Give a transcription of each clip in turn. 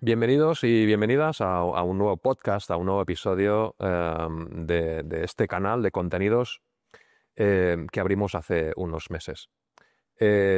Bienvenidos y bienvenidas a un nuevo podcast, a un nuevo episodio de este canal de contenidos que abrimos hace unos meses.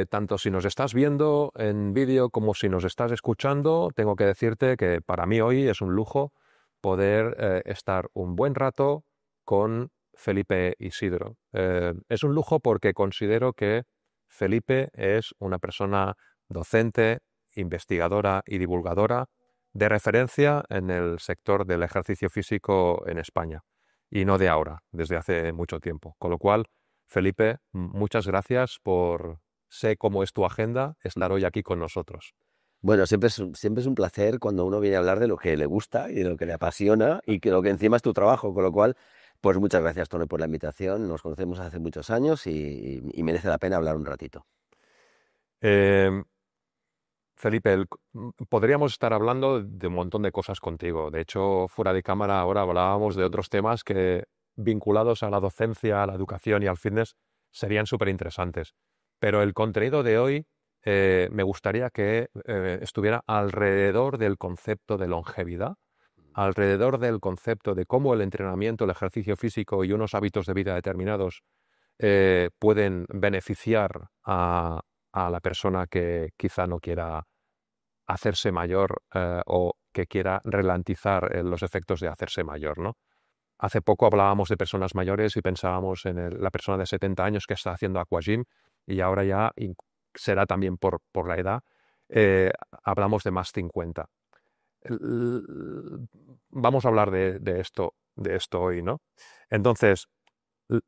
Tanto si nos estás viendo en vídeo como si nos estás escuchando, tengo que decirte que para mí hoy es un lujo poder estar un buen rato con Felipe Isidro. Es un lujo porque considero que Felipe es una persona docente, investigadora y divulgadora de referencia en el sector del ejercicio físico en España, y no de ahora, desde hace mucho tiempo. Con lo cual, Felipe, muchas gracias por, sé cómo es tu agenda, estar hoy aquí con nosotros. Bueno, siempre es un placer cuando uno viene a hablar de lo que le gusta y de lo que le apasiona y que lo que encima es tu trabajo, con lo cual, pues muchas gracias, Tony, por la invitación. Nos conocemos hace muchos años y merece la pena hablar un ratito. Eh, Felipe, podríamos estar hablando de un montón de cosas contigo. De hecho, fuera de cámara ahora hablábamos de otros temas que vinculados a la docencia, a la educación y al fitness serían súper interesantes. Pero el contenido de hoy me gustaría que estuviera alrededor del concepto de longevidad, alrededor del concepto de cómo el entrenamiento, el ejercicio físico y unos hábitos de vida determinados pueden beneficiar a la persona que quizá no quiera hacerse mayor o que quiera ralentizar los efectos de hacerse mayor, ¿no? Hace poco hablábamos de personas mayores y pensábamos en la persona de 70 años que está haciendo aquagym y ahora ya será también por la edad, eh, hablamos de más 50. L- Vamos a hablar de esto hoy, ¿no? Entonces,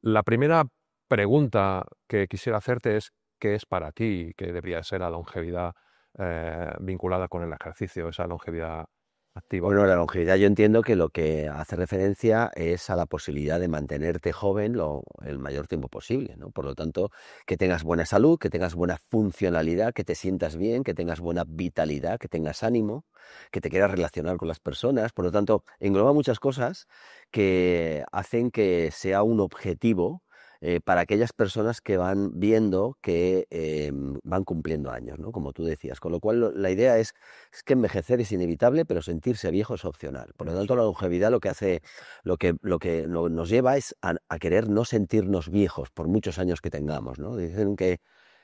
la primera pregunta que quisiera hacerte es, ¿qué es para ti que debería ser la longevidad vinculada con el ejercicio, esa longevidad activa? Bueno, la longevidad yo entiendo que lo que hace referencia es a la posibilidad de mantenerte joven el mayor tiempo posible, ¿no? Por lo tanto, que tengas buena salud, que tengas buena funcionalidad, que te sientas bien, que tengas buena vitalidad, que tengas ánimo, que te quieras relacionar con las personas. Por lo tanto, engloba muchas cosas que hacen que sea un objetivo para aquellas personas que van viendo que van cumpliendo años, ¿no? Como tú decías. Con lo cual, la idea es que envejecer es inevitable, pero sentirse viejo es opcional. Por lo tanto, la longevidad lo que hace, nos lleva es a querer no sentirnos viejos por muchos años que tengamos, ¿no? Dicen que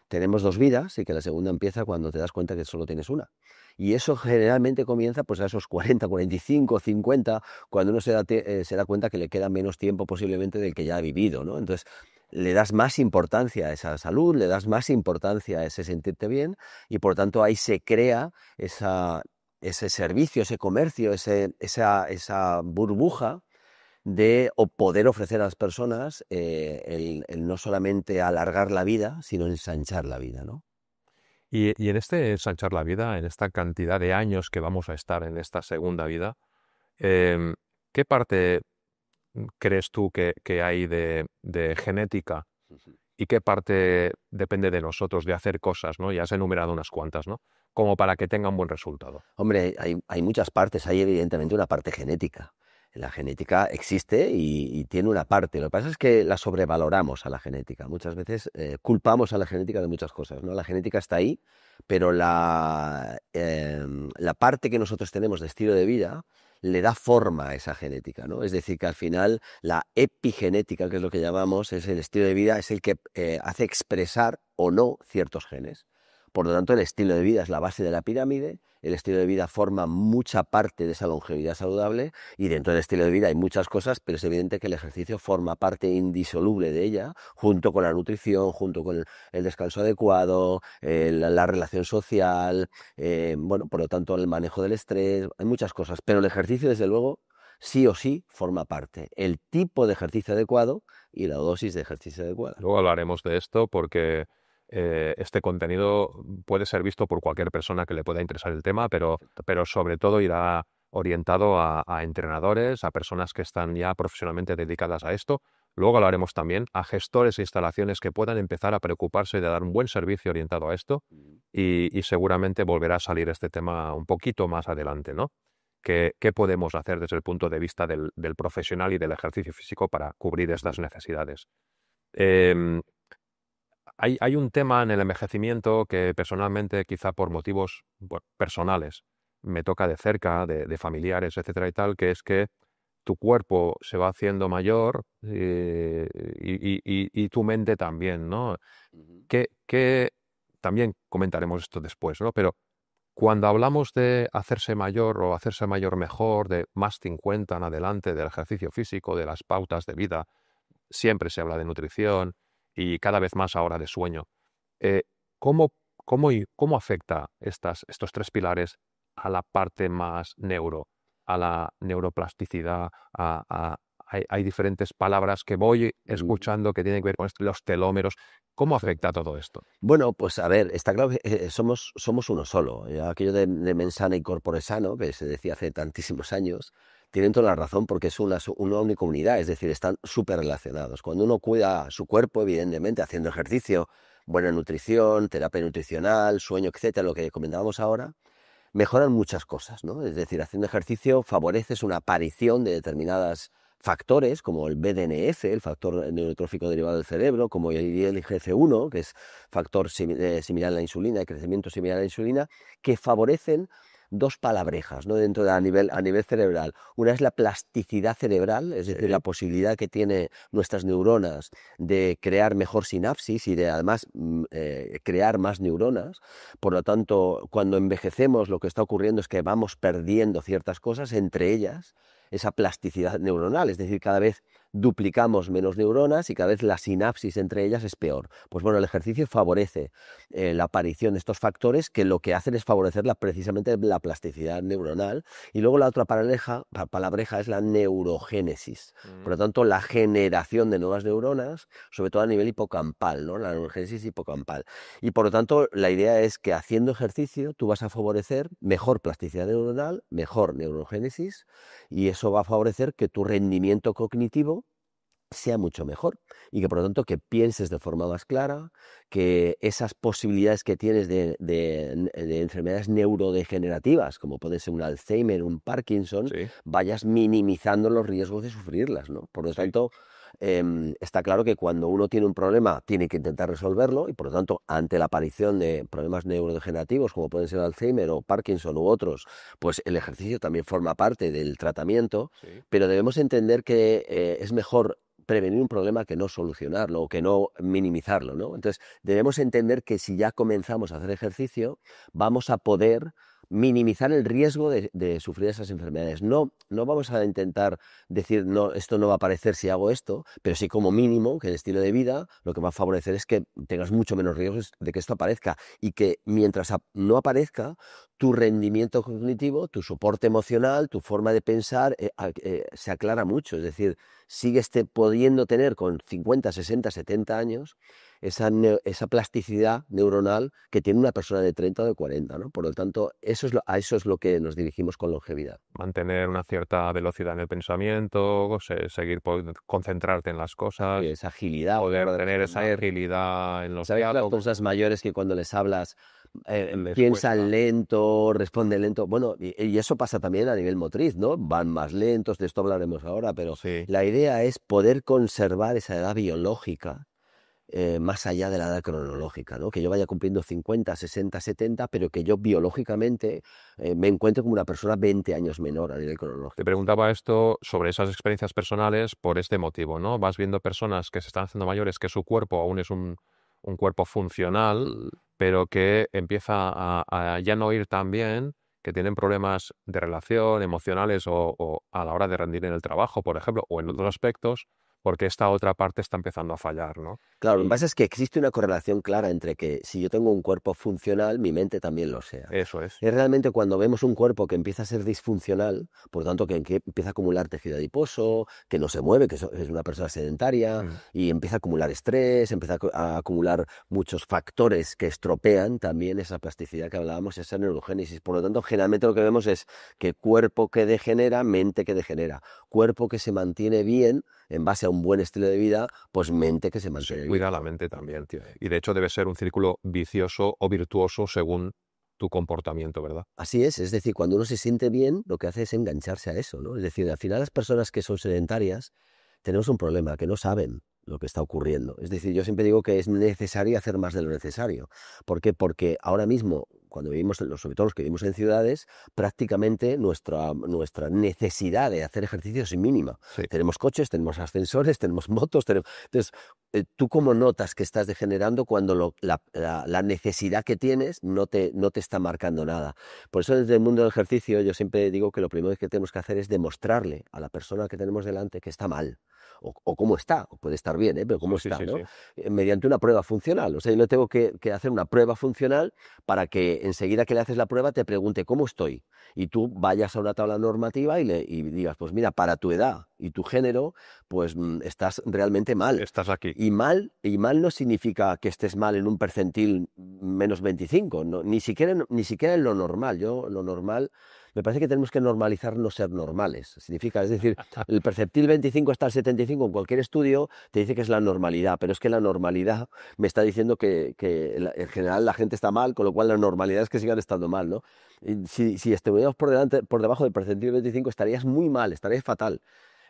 tenemos dos vidas y que la segunda empieza cuando te das cuenta que solo tienes una. Y eso generalmente comienza pues a esos 40, 45, 50, cuando uno se da cuenta que le queda menos tiempo posiblemente del que ya ha vivido, ¿no? Entonces, le das más importancia a esa salud, le das más importancia a ese sentirte bien y por tanto ahí se crea ese servicio, ese comercio, esa burbuja de poder ofrecer a las personas el no solamente alargar la vida, sino ensanchar la vida, ¿no? Y en este ensanchar la vida, en esta cantidad de años que vamos a estar en esta segunda vida, em, ¿qué parte crees tú que hay de genética y qué parte depende de nosotros de hacer cosas, ¿no? Ya has enumerado unas cuantas, ¿no? Como para que tenga un buen resultado. Hombre, hay muchas partes, hay evidentemente una parte genética. La genética existe y tiene una parte. Lo que pasa es que la sobrevaloramos a la genética. Muchas veces culpamos a la genética de muchas cosas, ¿no? La genética está ahí, pero la parte que nosotros tenemos de estilo de vida le da forma a esa genética, ¿no? Es decir, que al final la epigenética, que es lo que llamamos, es el estilo de vida, es el que hace expresar o no ciertos genes. Por lo tanto, el estilo de vida es la base de la pirámide, el estilo de vida forma mucha parte de esa longevidad saludable y dentro del estilo de vida hay muchas cosas, pero es evidente que el ejercicio forma parte indisoluble de ella, junto con la nutrición, junto con el descanso adecuado, la relación social, bueno, por lo tanto el manejo del estrés, hay muchas cosas, pero el ejercicio desde luego sí o sí forma parte. El tipo de ejercicio adecuado y la dosis de ejercicio adecuada. Luego hablaremos de esto porque este contenido puede ser visto por cualquier persona que le pueda interesar el tema, pero sobre todo irá orientado a entrenadores, a personas que están ya profesionalmente dedicadas a esto. Luego hablaremos también a gestores e instalaciones que puedan empezar a preocuparse de dar un buen servicio orientado a esto y seguramente volverá a salir este tema un poquito más adelante, ¿no? ¿Qué podemos hacer desde el punto de vista del profesional y del ejercicio físico para cubrir estas necesidades? Em, hay un tema en el envejecimiento que personalmente, quizá por motivos personales, me toca de cerca, de familiares, etcétera y tal, que es que tu cuerpo se va haciendo mayor y tu mente también, ¿no? Ujú. Que también comentaremos esto después, ¿no? Pero cuando hablamos de hacerse mayor o hacerse mayor mejor, de más 50 en adelante, del ejercicio físico, de las pautas de vida, siempre se habla de nutrición y cada vez más ahora de sueño. Eh, ¿cómo, cómo afecta estos tres pilares a la parte más neuro, a la neuroplasticidad? Hay diferentes palabras que voy Ujú. escuchando que tienen que ver con esto, los telómeros. ¿Cómo afecta todo esto? Bueno, pues a ver, está claro que somos uno solo. Aquello de mens sana y corpore sano, que se decía hace tantísimos años, tienen toda la razón porque es una única unidad, es decir, están súper relacionados. Cuando uno cuida su cuerpo, evidentemente, haciendo ejercicio, buena nutrición, terapia nutricional, sueño, etcétera, lo que comentábamos ahora, mejoran muchas cosas, ¿no? Es decir, haciendo ejercicio favoreces una aparición de determinadas factores, como el BDNF, el factor neurotrófico derivado del cerebro, como el IGF-1, que es factor similar a la insulina, de crecimiento similar a la insulina, que favorecen dos palabrejas, ¿no? Dentro de a nivel cerebral. Una es la plasticidad cerebral, es decir, la Sí. posibilidad que tiene nuestras neuronas de crear mejor sinapsis y de además crear más neuronas. Por lo tanto, cuando envejecemos, lo que está ocurriendo es que vamos perdiendo ciertas cosas, entre ellas esa plasticidad neuronal, es decir, cada vez duplicamos menos neuronas y cada vez la sinapsis entre ellas es peor. Pues bueno, el ejercicio favorece la aparición de estos factores que lo que hacen es favorecer precisamente la plasticidad neuronal. Y luego la otra palabreja es la neurogénesis. Por Mm. lo tanto, la generación de nuevas neuronas, sobre todo a nivel hipocampal, ¿no? La neurogénesis hipocampal. Y por lo tanto, la idea es que haciendo ejercicio tú vas a favorecer mejor plasticidad neuronal, mejor neurogénesis, y eso va a favorecer que tu rendimiento cognitivo sea mucho mejor y que por lo tanto que pienses de forma más clara, que esas posibilidades que tienes de enfermedades neurodegenerativas, como puede ser un Alzheimer, un Parkinson, Sí, vayas minimizando los riesgos de sufrirlas, ¿no? Por lo sí. tanto, está claro que cuando uno tiene un problema tiene que intentar resolverlo y por lo tanto ante la aparición de problemas neurodegenerativos como pueden ser Alzheimer o Parkinson u otros, pues el ejercicio también forma parte del tratamiento, Sí. pero debemos entender que es mejor prevenir un problema que no solucionarlo o que no minimizarlo, ¿no? Entonces, debemos entender que si ya comenzamos a hacer ejercicio, vamos a poder minimizar el riesgo de sufrir esas enfermedades. No vamos a intentar decir, no, esto no va a aparecer si hago esto, pero sí como mínimo que el estilo de vida lo que va a favorecer es que tengas mucho menos riesgos de que esto aparezca y que mientras no aparezca, tu rendimiento cognitivo, tu soporte emocional, tu forma de pensar se aclara mucho. Es decir, sigues pudiendo tener con 50, 60, 70 años esa plasticidad neuronal que tiene una persona de 30 o de 40, ¿no? Por lo tanto, a eso es lo que nos dirigimos con longevidad. Mantener una cierta velocidad en el pensamiento, seguir, concentrarte en las Sí, cosas, esa agilidad a la poder hora de tener esa responder. agilidad en los ¿Sabes las diálogos, personas mayores que cuando les hablas les piensan cuesta. lento, responden lento? Bueno, y eso pasa también a nivel motriz, ¿no? Van más lentos, de esto hablaremos ahora, pero Sí. la idea es poder conservar esa edad biológica más allá de la edad cronológica, ¿no? Que yo vaya cumpliendo 50, 60, 70, pero que yo biológicamente me encuentre como una persona 20 años menor a nivel Te cronológico. preguntaba esto sobre esas experiencias personales por este motivo, ¿no? Vas viendo personas que se están haciendo mayores, que su cuerpo aún es un cuerpo funcional, Mm. pero que empieza a ya no ir tan bien, que tienen problemas de relación, emocionales o a la hora de rendir en el trabajo, por ejemplo, o en otros aspectos, porque esta otra parte está empezando a fallar, ¿no? Claro, lo que Y pasa es que existe una correlación clara entre que si yo tengo un cuerpo funcional, mi mente también lo sea. eso es. Es realmente cuando vemos un cuerpo que empieza a ser disfuncional, por lo tanto que empieza a acumular tejido adiposo, que no se mueve, que es una persona sedentaria, Mm. y empieza a acumular estrés, empieza a acumular muchos factores que estropean también esa plasticidad que hablábamos, esa neurogénesis. Por lo tanto, generalmente lo que vemos es que cuerpo que degenera, mente que degenera. Cuerpo que se mantiene bien en base a un buen estilo de vida, pues mente que se Sí, mantiene bien, cuida la ¿no? mente también, tío. Y de hecho debe ser un círculo vicioso o virtuoso según tu comportamiento, ¿verdad? Así es decir, cuando uno se siente bien, lo que hace es engancharse a eso, ¿no? Es decir, al final las personas que son sedentarias tenemos un problema, que no saben. lo que está ocurriendo. Es decir, yo siempre digo que es necesario hacer más de lo necesario. ¿Por qué? Porque ahora mismo, cuando vivimos, sobre todo los que vivimos en ciudades, prácticamente nuestra necesidad de hacer ejercicio es mínima. Sí. Tenemos coches, tenemos ascensores, tenemos motos. Entonces, ¿tú cómo notas que estás degenerando cuando la necesidad que tienes no te está marcando nada? Por eso desde el mundo del ejercicio yo siempre digo que lo primero que tenemos que hacer es demostrarle a la persona que tenemos delante que está mal. O cómo está, o puede estar bien, pero cómo Sí, sí, está, sí, ¿no? sí. Mediante una prueba funcional. O sea, yo le tengo que hacer una prueba funcional para que enseguida que le haces la prueba te pregunte cómo estoy. Y tú vayas a una tabla normativa y digas, pues mira, para tu edad y tu género, pues estás realmente mal. Estás aquí. Y mal no significa que estés mal en un percentil -25, no, ni siquiera en lo normal. Lo normal, me parece que tenemos que normalizar no ser normales. Significa, es decir, el percentil 25 está al 75 en cualquier estudio, te dice que es la normalidad, pero es que la normalidad me está diciendo que en general la gente está mal, con lo cual la normalidad es que sigan estando mal, ¿no? Y si estuviéramos por debajo del percentil 25 estarías muy mal, estarías fatal.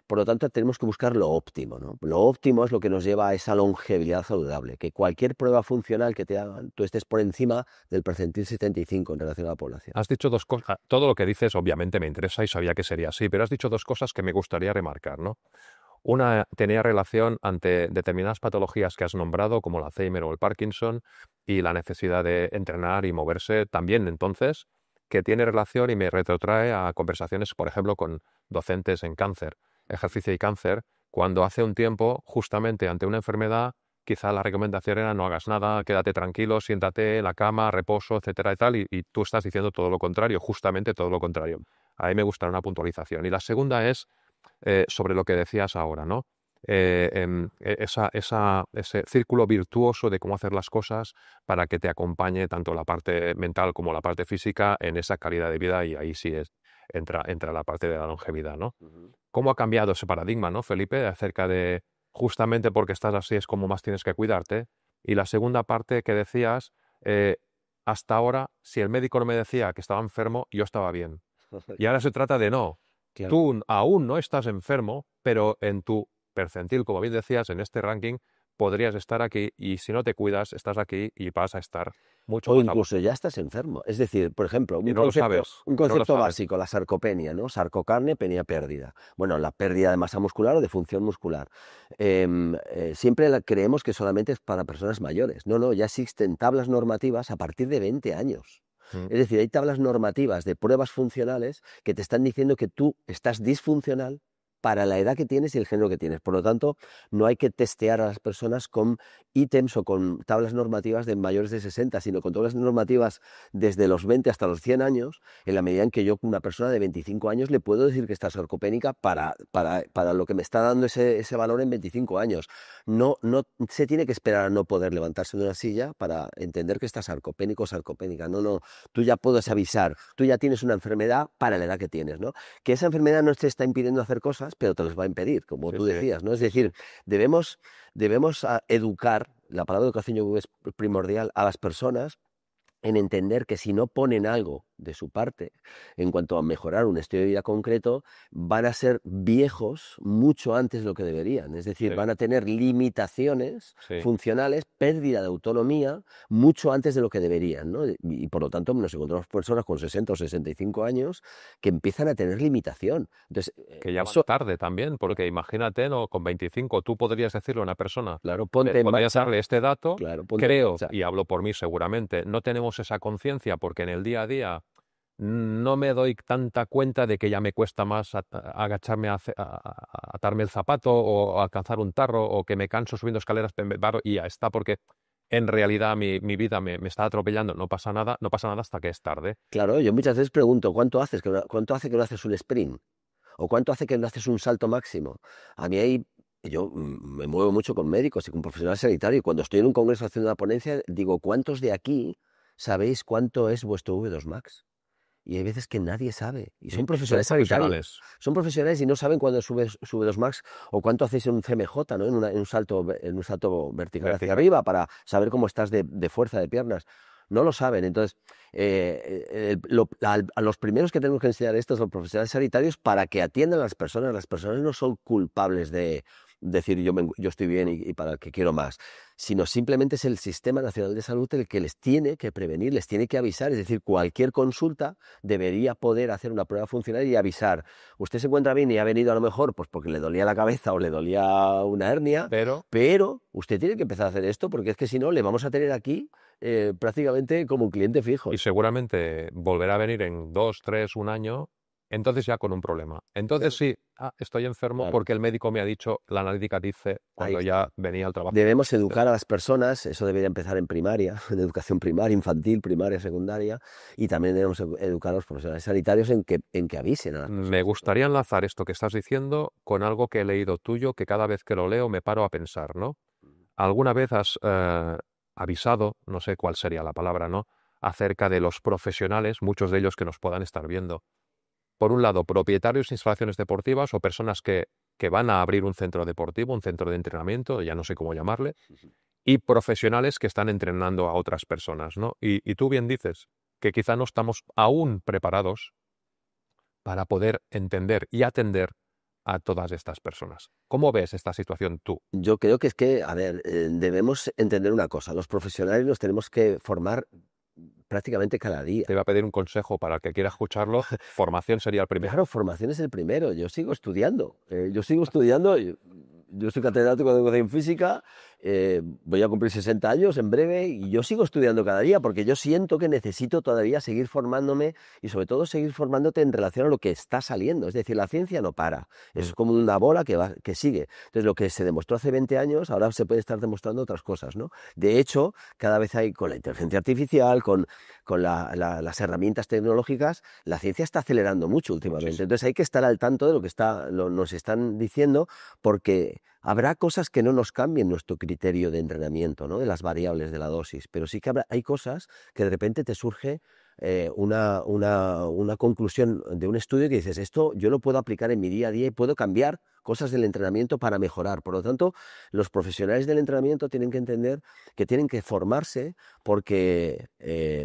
Por lo tanto, tenemos que buscar lo óptimo, ¿no? Lo óptimo es lo que nos lleva a esa longevidad saludable, que cualquier prueba funcional que te hagan, tú estés por encima del percentil 75 en relación a la población. Has dicho dos cosas. Todo lo que dices obviamente me interesa y sabía que sería así, pero has dicho dos cosas que me gustaría remarcar, ¿no? Una tenía relación ante determinadas patologías que has nombrado, como el Alzheimer o el Parkinson, y la necesidad de entrenar y moverse también entonces, que tiene relación y me retrotrae a conversaciones, por ejemplo, con docentes en cáncer, ejercicio y cáncer, cuando hace un tiempo, justamente ante una enfermedad, quizá la recomendación era no hagas nada, quédate tranquilo, siéntate en la cama, reposo, etcétera y tal, y tú estás diciendo todo lo contrario, justamente todo lo contrario. A mí me gusta una puntualización. Y la segunda es sobre lo que decías ahora, ¿no? Ese círculo virtuoso de cómo hacer las cosas para que te acompañe tanto la parte mental como la parte física en esa calidad de vida y ahí sí entra la parte de la longevidad, ¿no? Ujú. ¿Cómo ha cambiado ese paradigma, ¿no, Felipe? Acerca de justamente porque estás así es como más tienes que cuidarte. Y la segunda parte que decías, eh, hasta ahora, si el médico no me decía que estaba enfermo, yo estaba bien. Y ahora se trata de no. Claro. Tú aún no estás enfermo, pero en tu percentil, como bien decías, en este ranking, podrías estar aquí y si no te cuidas, estás aquí y vas a estar mucho O más abajo. incluso ya estás enfermo. Es decir, por ejemplo, Y un no lo concepto, sabes, un no lo concepto sabes. básico, la sarcopenia, ¿no? Sarcocarne, penia pérdida. Bueno, la pérdida de masa muscular o de función muscular. Siempre creemos que solamente es para personas mayores. No, no, ya existen tablas normativas a partir de 20 años. Mm. Es decir, hay tablas normativas de pruebas funcionales que te están diciendo que tú estás disfuncional para la edad que tienes y el género que tienes. Por lo tanto, no hay que testear a las personas con ítems o con tablas normativas de mayores de 60, sino con tablas normativas desde los 20 hasta los 100 años, en la medida en que yo, una persona de 25 años, le puedo decir que está sarcopénica para lo que me está dando ese valor en 25 años. No se tiene que esperar a no poder levantarse de una silla para entender que está sarcopénico o sarcopénica. No, no, tú ya puedes avisar, tú ya tienes una enfermedad para la edad que tienes, ¿no? Que esa enfermedad no te está impidiendo hacer cosas, pero te los va a impedir, como Sí, tú sí, decías, ¿no? Es sí, sí. decir, debemos educar, la palabra educación yo creo que es primordial, a las personas en entender que si no ponen algo de su parte en cuanto a mejorar un estilo de vida concreto, van a ser viejos mucho antes de lo que deberían. Es decir, Sí, van a tener limitaciones sí. funcionales, pérdida de autonomía, mucho antes de lo que deberían, ¿no? Y por lo tanto nos encontramos personas con 60 o 65 años que empiezan a tener limitación. Entonces, Que ya van eso, tarde también, porque imagínate, ¿no? Con 25 tú podrías decirle a una persona, claro, ponte en podrías marcha, darle este dato, claro, ponte en creo, marcha. y hablo por mí seguramente, no tenemos esa conciencia porque en el día a día no me doy tanta cuenta de que ya me cuesta más agacharme a atarme el zapato o alcanzar un tarro o que me canso subiendo escaleras me paro y ya está porque en realidad mi vida me está atropellando, no pasa nada hasta que es tarde. Claro, yo muchas veces pregunto, ¿cuánto hace que no haces un sprint? ¿O cuánto hace que no haces un salto máximo? A mí yo me muevo mucho con médicos y con profesionales sanitarios y cuando estoy en un congreso haciendo una ponencia, digo, ¿cuántos de aquí sabéis cuánto es vuestro V2 Max? Y hay veces que nadie sabe. Y son Y son profesionales sanitarios. profesionales. Son profesionales y no saben cuándo sube V2 Max o cuánto hacéis en un CMJ, ¿no? En un salto vertical hacia Vertical. arriba para saber cómo estás de fuerza de piernas. No lo saben. Entonces, a los primeros que tenemos que enseñar esto son los profesionales sanitarios para que atiendan a las personas. Las personas no son culpables decir yo estoy bien y para qué quiero más, sino simplemente es el Sistema Nacional de Salud el que les tiene que prevenir, les tiene que avisar, es decir, cualquier consulta debería poder hacer una prueba funcional y avisar, usted se encuentra bien y ha venido a lo mejor pues porque le dolía la cabeza o le dolía una hernia, Pero, pero usted tiene que empezar a hacer esto porque es que si no le vamos a tener aquí prácticamente como un cliente fijo. y seguramente volverá a venir en 2, 3, un año, entonces ya con un problema. Entonces sí, estoy enfermo Claro. porque el médico me ha dicho, la analítica dice, Ahí cuando está. ya venía al trabajo. Debemos educar a las personas, eso debería empezar en primaria, en educación primaria, infantil, primaria, secundaria, y también debemos educar a los profesionales sanitarios en que avisen a las personas. Me gustaría enlazar esto que estás diciendo con algo que he leído tuyo, que cada vez que lo leo me paro a pensar, ¿no? ¿Alguna vez has avisado, no sé cuál sería la palabra, ¿no? Acerca de los profesionales, muchos de ellos que nos puedan estar viendo? Por un lado, propietarios de instalaciones deportivas o personas que van a abrir un centro deportivo, un centro de entrenamiento, ya no sé cómo llamarle, y profesionales que están entrenando a otras personas, ¿no? Y tú bien dices que quizá no estamos aún preparados para poder entender y atender a todas estas personas. ¿Cómo ves esta situación tú? Yo creo que es que, a ver, debemos entender una cosa, los profesionales nos tenemos que formar prácticamente cada día. Te voy a pedir un consejo para el que quiera escucharlo. Formación sería el primero. Claro, formación es el primero. Yo sigo estudiando. Yo soy catedrático de educación física. Voy a cumplir 60 años en breve y yo sigo estudiando cada día porque yo siento que necesito todavía seguir formándome y sobre todo seguir formándote en relación a lo que está saliendo. Es decir, la ciencia no para. Es como una bola que sigue. Entonces, lo que se demostró hace 20 años, ahora se puede estar demostrando otras cosas, ¿no? De hecho, cada vez hay con la inteligencia artificial, con las herramientas tecnológicas, la ciencia está acelerando mucho últimamente. Sí. Entonces hay que estar al tanto de lo que nos están diciendo porque habrá cosas que no nos cambien nuestro criterio de entrenamiento, ¿no? De las variables de la dosis, pero sí que hay cosas que de repente te surge una conclusión de un estudio que dices, esto yo lo puedo aplicar en mi día a día y puedo cambiar cosas del entrenamiento para mejorar. Por lo tanto, los profesionales del entrenamiento tienen que entender que tienen que formarse porque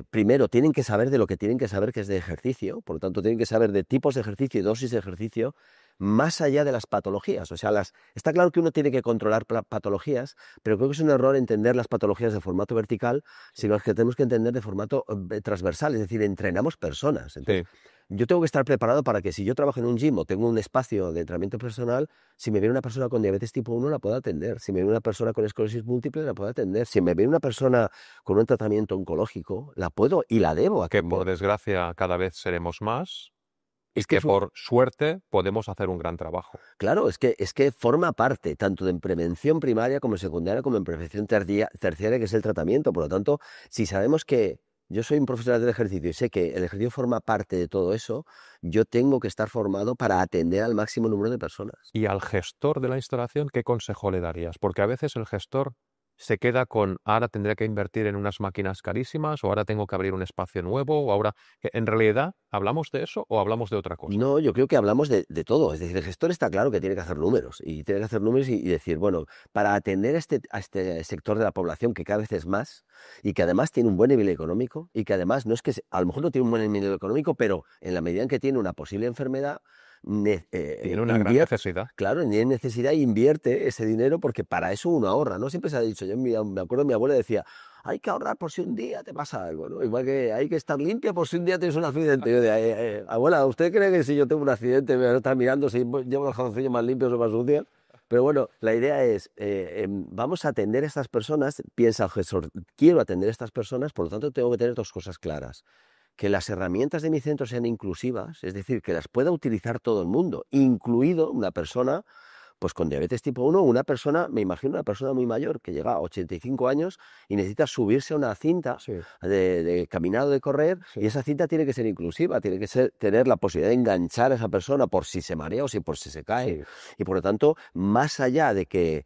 primero tienen que saber de lo que tienen que saber, que es de ejercicio, por lo tanto tienen que saber de tipos de ejercicio y dosis de ejercicio, más allá de las patologías. O sea, está claro que uno tiene que controlar patologías, pero creo que es un error entender las patologías de formato vertical, sino que tenemos que entender de formato transversal, es decir, entrenamos personas. Entonces, Sí. yo tengo que estar preparado para que si yo trabajo en un gym o tengo un espacio de entrenamiento personal, si me viene una persona con diabetes tipo 1 la puedo atender, si me viene una persona con esclerosis múltiple la puedo atender, si me viene una persona con un tratamiento oncológico la puedo y la debo Que atender. por desgracia cada vez seremos más y Es que que por suerte podemos hacer un gran trabajo. claro, es que forma parte tanto en prevención primaria como secundaria como en prevención terciaria, que es el tratamiento. Por lo tanto, si sabemos que yo soy un profesional del ejercicio y sé que el ejercicio forma parte de todo eso, yo tengo que estar formado para atender al máximo número de personas. Y al gestor de la instalación, ¿qué consejo le darías? Porque a veces el gestor se queda con, ahora tendré que invertir en unas máquinas carísimas, o ahora tengo que abrir un espacio nuevo, o ahora... ¿En realidad hablamos de eso o hablamos de otra cosa? No, yo creo que hablamos de todo. Es decir, el gestor está claro que tiene que hacer números y tiene que hacer números y decir, bueno, para atender a este sector de la población que cada vez es más y que además tiene un buen nivel económico y que además no es que a lo mejor no tiene un buen nivel económico, pero en la medida en que tiene una posible enfermedad, Tiene una gran necesidad. claro, tiene necesidad e invierte ese dinero porque para eso uno ahorra, ¿no? Siempre se ha dicho, me acuerdo mi abuela decía, hay que ahorrar por si un día te pasa algo, ¿no? Igual que hay que estar limpia por si un día tienes un accidente. Yo de, abuela, ¿usted cree que si yo tengo un accidente me van a estar mirando si llevo los calzoncillos más limpios o más sucios? Pero bueno, la idea es, vamos a atender a estas personas, piensa el gestor, quiero atender a estas personas, por lo tanto tengo que tener dos cosas claras. Que las herramientas de mi centro sean inclusivas, es decir, que las pueda utilizar todo el mundo, incluido una persona pues con diabetes tipo 1, una persona, me imagino una persona muy mayor que llega a 85 años y necesita subirse a una cinta Sí. de caminar o de correr, Sí. y esa cinta tiene que ser inclusiva, tiene que tener la posibilidad de enganchar a esa persona por si se marea o por si se cae. Sí. Y por lo tanto, más allá de que,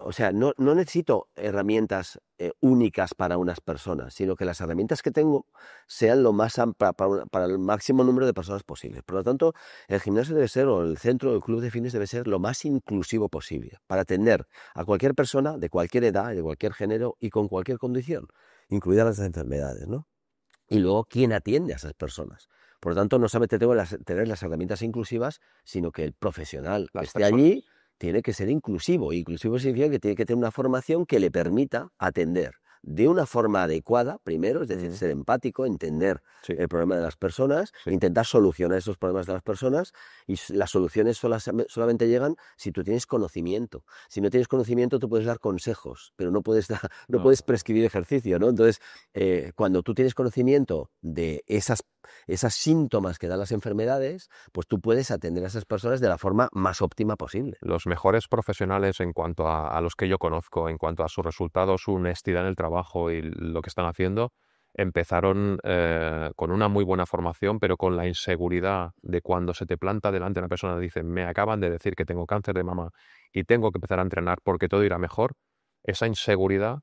o sea, no necesito herramientas únicas para unas personas, sino que las herramientas que tengo sean lo más para el máximo número de personas posible. Por lo tanto, el gimnasio debe ser, o el centro, el club de fitness debe ser lo más inclusivo posible, para atender a cualquier persona de cualquier edad, de cualquier género y con cualquier condición, incluidas las enfermedades, ¿no? Y luego, ¿quién atiende a esas personas? Por lo tanto, no solamente tengo que tener las herramientas inclusivas, sino que el profesional que Las esté allí tiene que ser inclusivo. Inclusivo significa que tiene que tener una formación que le permita atender de una forma adecuada, primero, es decir, ser empático, entender Sí, el problema de las personas, sí. intentar solucionar esos problemas de las personas, y las soluciones solamente llegan si tú tienes conocimiento. Si no tienes conocimiento, tú puedes dar consejos, pero no puedes, no No, puedes prescribir ejercicio, ¿no? Entonces, cuando tú tienes conocimiento de esas síntomas que dan las enfermedades, pues tú puedes atender a esas personas de la forma más óptima posible. los mejores profesionales en cuanto a los que yo conozco, en cuanto a sus resultados, su honestidad en el trabajo y lo que están haciendo, empezaron con una muy buena formación, pero con la inseguridad de cuando se te planta delante una persona y dice, me acaban de decir que tengo cáncer de mama y tengo que empezar a entrenar porque todo irá mejor. Esa inseguridad,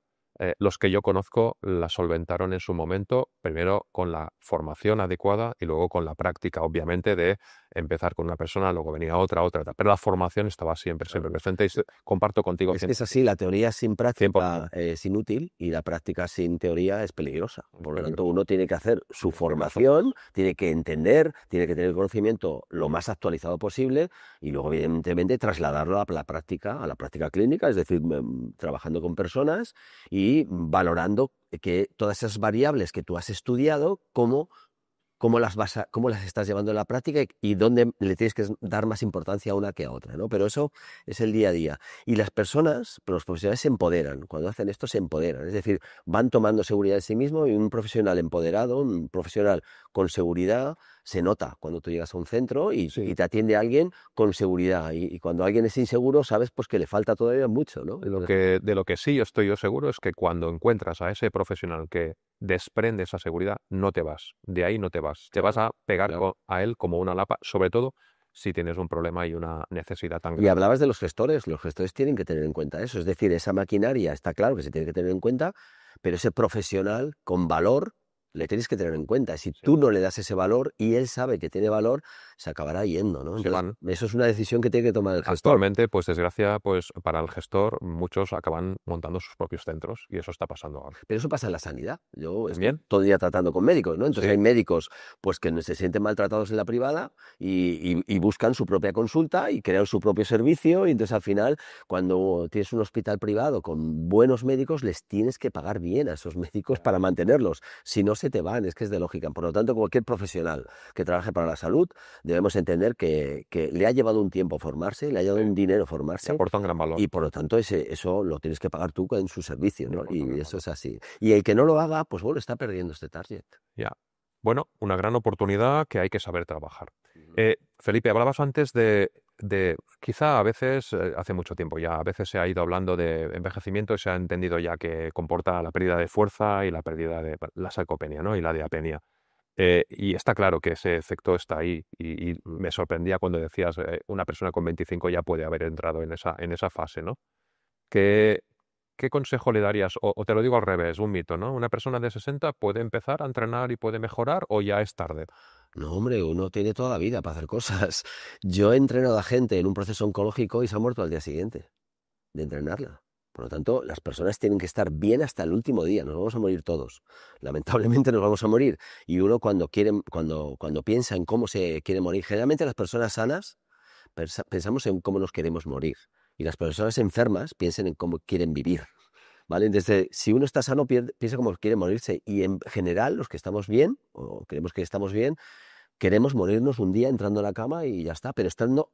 los que yo conozco la solventaron en su momento, primero con la formación adecuada y luego con la práctica, obviamente, de empezar con una persona, luego venía otra, pero la formación estaba siempre, siempre presente y comparto contigo Es que es así, la teoría sin 100%. práctica es inútil y la práctica sin teoría es peligrosa. Es Por lo tanto, peligroso. uno tiene que hacer su Es peligroso. formación, tiene que entender, tiene que tener el conocimiento lo más actualizado posible y luego, evidentemente, trasladarlo a la práctica clínica, es decir, trabajando con personas y valorando que todas esas variables que tú has estudiado, cómo las estás llevando en la práctica y dónde le tienes que dar más importancia a una que a otra, ¿no? Pero eso es el día a día. Y las personas, los profesionales se empoderan. Cuando hacen esto se empoderan. Es decir, van tomando seguridad en sí mismo y un profesional empoderado, un profesional con seguridad, se nota cuando tú llegas a un centro y Sí. te atiende alguien con seguridad. Y cuando alguien es inseguro, sabes pues que le falta todavía mucho, ¿no? De lo que sí yo estoy yo seguro es que cuando encuentras a ese profesional que desprende esa seguridad, no te vas. De ahí no te vas. Te vas Claro, a pegar claro. a él como una lapa, sobre todo si tienes un problema y una necesidad tan Y grande. hablabas de los gestores tienen que tener en cuenta eso, es decir, esa maquinaria está claro que se tiene que tener en cuenta, pero ese profesional con valor le tienes que tener en cuenta. Si Sí. tú no le das ese valor y él sabe que tiene valor, se acabará yendo, ¿no? Se Entonces, van. eso es una decisión que tiene que tomar el gestor. Actualmente, pues desgracia, pues para el gestor, muchos acaban montando sus propios centros y eso está pasando ahora. Pero eso pasa en la sanidad. Yo estoy ¿También? todo el día tratando con médicos, ¿no? Entonces Sí. hay médicos pues que no se sienten maltratados en la privada y buscan su propia consulta y crean su propio servicio y entonces al final cuando tienes un hospital privado con buenos médicos les tienes que pagar bien a esos médicos para mantenerlos. Si no se te van, es que es de lógica. Por lo tanto, cualquier profesional que trabaje para la salud debemos entender que le ha llevado un tiempo formarse, le ha llevado Sí. un dinero Y formarse aporta un gran valor. y por lo tanto eso lo tienes que pagar tú en su servicio, Y ¿no? aporta un Y gran eso valor. es así. Y el que no lo haga, pues bueno, está perdiendo este target. Ya. Bueno, una gran oportunidad que hay que saber trabajar. Ujú. Felipe, hablabas antes quizá a veces, hace mucho tiempo ya, a veces se ha ido hablando de envejecimiento y se ha entendido ya que comporta la pérdida de fuerza y la pérdida de la sarcopenia, ¿no? Y la diapenia. Y está claro que ese efecto está ahí y me sorprendía cuando decías una persona con 25 ya puede haber entrado en esa fase, ¿no? ¿Qué, qué consejo le darías? O te lo digo al revés, un mito, ¿no? ¿Una persona de 60 puede empezar a entrenar y puede mejorar o ya es tarde? No, hombre, uno tiene toda la vida para hacer cosas. Yo he entrenado a gente en un proceso oncológico y se ha muerto al día siguiente de entrenarla. Por lo tanto, las personas tienen que estar bien hasta el último día. Nos vamos a morir todos. Lamentablemente nos vamos a morir. Y uno cuando piensa en cómo se quiere morir, generalmente las personas sanas pensamos en cómo nos queremos morir. Y las personas enfermas piensan en cómo quieren vivir. ¿Vale? Desde, si uno está sano, piensa cómo quiere morirse. Y en general, los que estamos bien, o creemos que estamos bien, queremos morirnos un día entrando a la cama y ya está, pero estando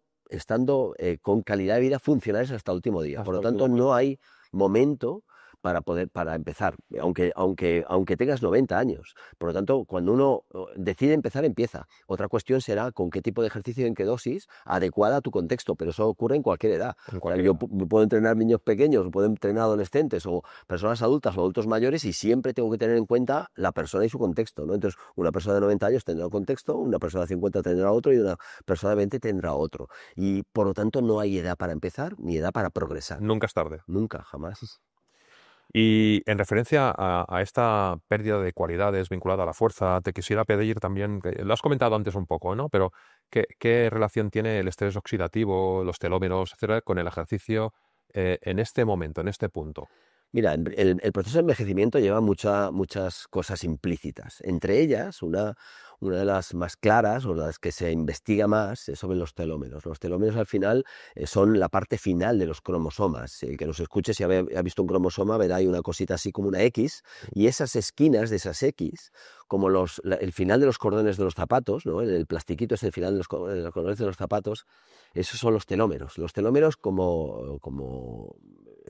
con calidad de vida funcionales hasta el último día. Por Hasta lo el último tanto, día. no hay momento para empezar, aunque tengas 90 años. Por lo tanto, cuando uno decide empezar, empieza. Otra cuestión será con qué tipo de ejercicio y en qué dosis adecuada a tu contexto, pero eso ocurre en cualquier edad. En O sea, cualquier yo edad. puedo entrenar niños pequeños, puedo entrenar adolescentes o personas adultas o adultos mayores y siempre tengo que tener en cuenta la persona y su contexto, ¿no? Entonces, una persona de 90 años tendrá un contexto, una persona de 50 tendrá otro y una persona de 20 tendrá otro. Y por lo tanto no hay edad para empezar ni edad para progresar. Nunca es tarde. Nunca, jamás. Y en referencia a esta pérdida de cualidades vinculada a la fuerza, te quisiera pedir también, lo has comentado antes un poco, ¿no? Pero ¿qué relación tiene el estrés oxidativo, los telómeros, etcétera, con el ejercicio en este momento, en este punto? Mira, el proceso de envejecimiento lleva muchas cosas implícitas. Entre ellas, una de las más claras o las que se investiga más es sobre los telómeros. Los telómeros al final son la parte final de los cromosomas. El que nos escuche, si ha visto un cromosoma, verá hay una cosita así como una X, y esas esquinas de esas X, como el final de los cordones de los zapatos, ¿no? El plastiquito es el final de los cordones de los zapatos, esos son los telómeros. Los telómeros como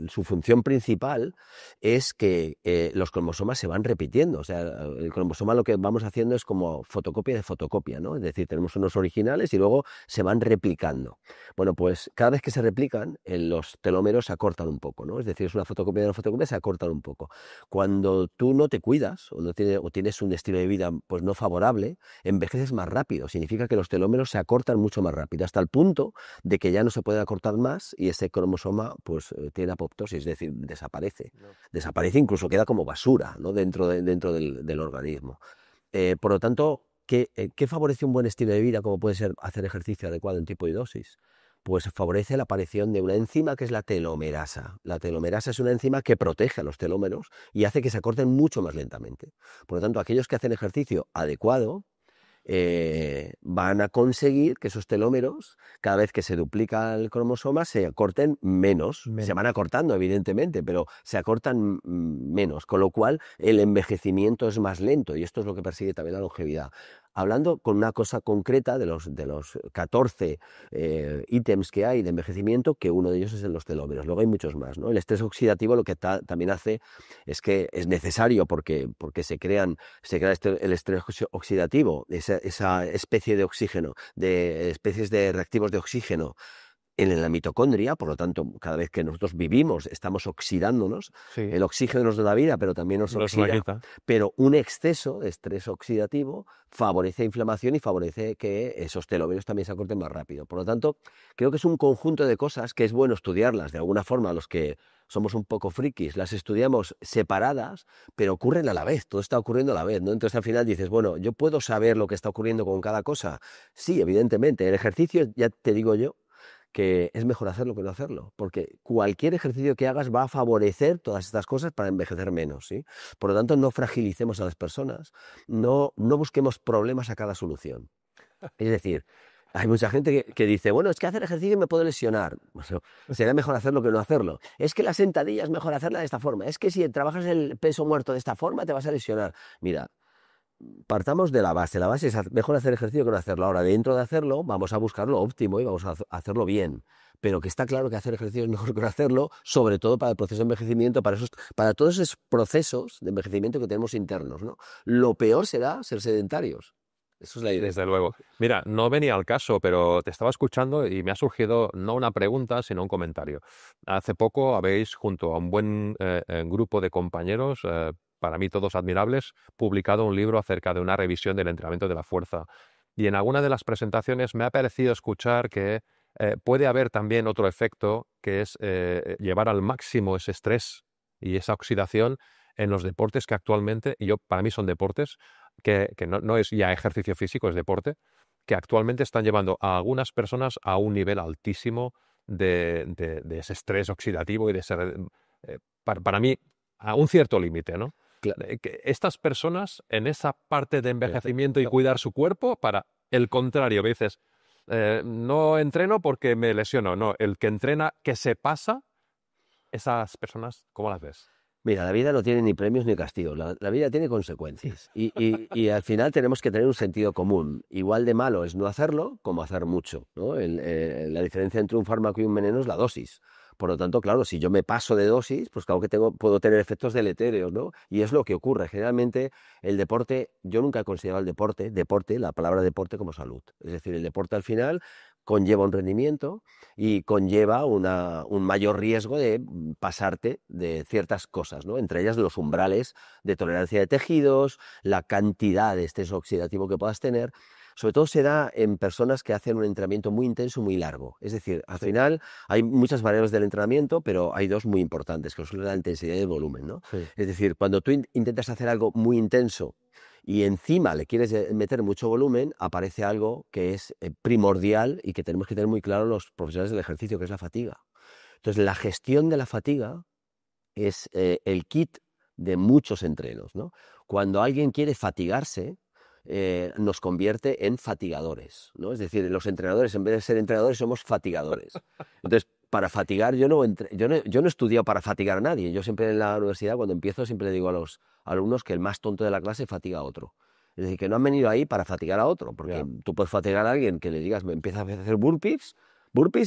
su función principal es que los cromosomas se van repitiendo. O sea, el cromosoma lo que vamos haciendo es como fotocopia de fotocopia, ¿no? Es decir, tenemos unos originales y luego se van replicando. Bueno, pues cada vez que se replican, los telómeros se acortan un poco, ¿no? Es decir, es una fotocopia de una fotocopia, se acortan un poco. Cuando tú no te cuidas o tienes un estilo de vida pues no favorable, envejeces más rápido. Significa que los telómeros se acortan mucho más rápido, hasta el punto de que ya no se puede acortar más y ese cromosoma pues tiene apoptosis, es decir, desaparece. No. Desaparece, incluso queda como basura, ¿no? dentro del organismo. Por lo tanto, ¿qué favorece un buen estilo de vida, como puede ser hacer ejercicio adecuado en tipo y dosis? Pues favorece la aparición de una enzima que es la telomerasa. La telomerasa es una enzima que protege a los telómeros y hace que se acorten mucho más lentamente. Por lo tanto, aquellos que hacen ejercicio adecuado van a conseguir que esos telómeros, cada vez que se duplica el cromosoma, se acorten menos. Se van acortando, evidentemente, pero se acortan menos, con lo cual el envejecimiento es más lento, y esto es lo que persigue también la longevidad. Hablando con una cosa concreta de los 14 ítems que hay de envejecimiento, que uno de ellos es en los telómeros. Luego hay muchos más, ¿no? El estrés oxidativo lo que también hace es que es necesario porque se crea el estrés oxidativo, esa especie de oxígeno, de especies de reactivos de oxígeno en la mitocondria. Por lo tanto, cada vez que nosotros vivimos estamos oxidándonos. Sí. El oxígeno nos da la vida, pero también nos oxida. Pero un exceso de estrés oxidativo favorece inflamación y favorece que esos telómeros también se acorten más rápido. Por lo tanto, creo que es un conjunto de cosas que es bueno estudiarlas. De alguna forma, los que somos un poco frikis, las estudiamos separadas, pero ocurren a la vez, todo está ocurriendo a la vez, ¿no? Entonces al final dices, bueno, ¿yo puedo saber lo que está ocurriendo con cada cosa? Sí, evidentemente. El ejercicio, ya te digo yo, que es mejor hacerlo que no hacerlo, porque cualquier ejercicio que hagas va a favorecer todas estas cosas para envejecer menos, ¿sí? Por lo tanto, no fragilicemos a las personas, no busquemos problemas a cada solución. Es decir, hay mucha gente que dice, bueno, es que hacer ejercicio me puedo lesionar. Bueno, será mejor hacerlo que no hacerlo. Es que la sentadilla es mejor hacerla de esta forma. Es que si trabajas el peso muerto de esta forma te vas a lesionar. Mira, partamos de la base. La base es mejor hacer ejercicio que no hacerlo. Ahora, dentro de hacerlo, vamos a buscar lo óptimo y vamos a hacerlo bien. Pero que está claro que hacer ejercicio es mejor que no hacerlo, sobre todo para el proceso de envejecimiento, para todos esos procesos de envejecimiento que tenemos internos, ¿no? Lo peor será ser sedentarios. Eso es la idea. Desde luego. Mira, no venía al caso, pero te estaba escuchando y me ha surgido no una pregunta, sino un comentario. Hace poco habéis, junto a un buen grupo de compañeros, para mí todos admirables, publicado un libro acerca de una revisión del entrenamiento de la fuerza. Y en alguna de las presentaciones me ha parecido escuchar que puede haber también otro efecto, que es llevar al máximo ese estrés y esa oxidación en los deportes que actualmente, y para mí son deportes, que no es ya ejercicio físico, es deporte, que actualmente están llevando a algunas personas a un nivel altísimo de ese estrés oxidativo y de ser, para mí, a un cierto límite, ¿no? Claro. Que estas personas, en esa parte de envejecimiento y cuidar su cuerpo, para el contrario, veces, no entreno porque me lesiono, no, el que entrena, que se pasa, esas personas, ¿cómo las ves? Mira, la vida no tiene ni premios ni castigos, la vida tiene consecuencias y al final tenemos que tener un sentido común. Igual de malo es no hacerlo como hacer mucho, ¿no? La diferencia entre un fármaco y un veneno es la dosis. Por lo tanto, claro, si yo me paso de dosis, pues claro que puedo tener efectos deletéreos, ¿no? Y es lo que ocurre. Generalmente el deporte, yo nunca he considerado el deporte, la palabra deporte como salud. Es decir, el deporte al final conlleva un rendimiento y conlleva un mayor riesgo de pasarte de ciertas cosas, ¿no? Entre ellas los umbrales de tolerancia de tejidos, la cantidad de estrés oxidativo que puedas tener. Sobre todo se da en personas que hacen un entrenamiento muy intenso, muy largo. Es decir, al final hay muchas variables del entrenamiento, pero hay dos muy importantes, que son la intensidad y el volumen, ¿no? Sí. Es decir, cuando tú intentas hacer algo muy intenso y encima le quieres meter mucho volumen, aparece algo que es primordial y que tenemos que tener muy claro los profesionales del ejercicio, que es la fatiga. Entonces, la gestión de la fatiga es el kit de muchos entrenos, ¿no? Cuando alguien quiere fatigarse, nos convierte en fatigadores, ¿no? Es decir, los entrenadores, en vez de ser entrenadores, somos fatigadores. Entonces, para fatigar, yo no he estudiado para fatigar a nadie. Yo siempre en la universidad, cuando empiezo, siempre le digo a los alumnos que el más tonto de la clase fatiga a otro. Es decir, que no han venido ahí para fatigar a otro, porque tú puedes fatigar a alguien que le digas, me empieza a hacer burpees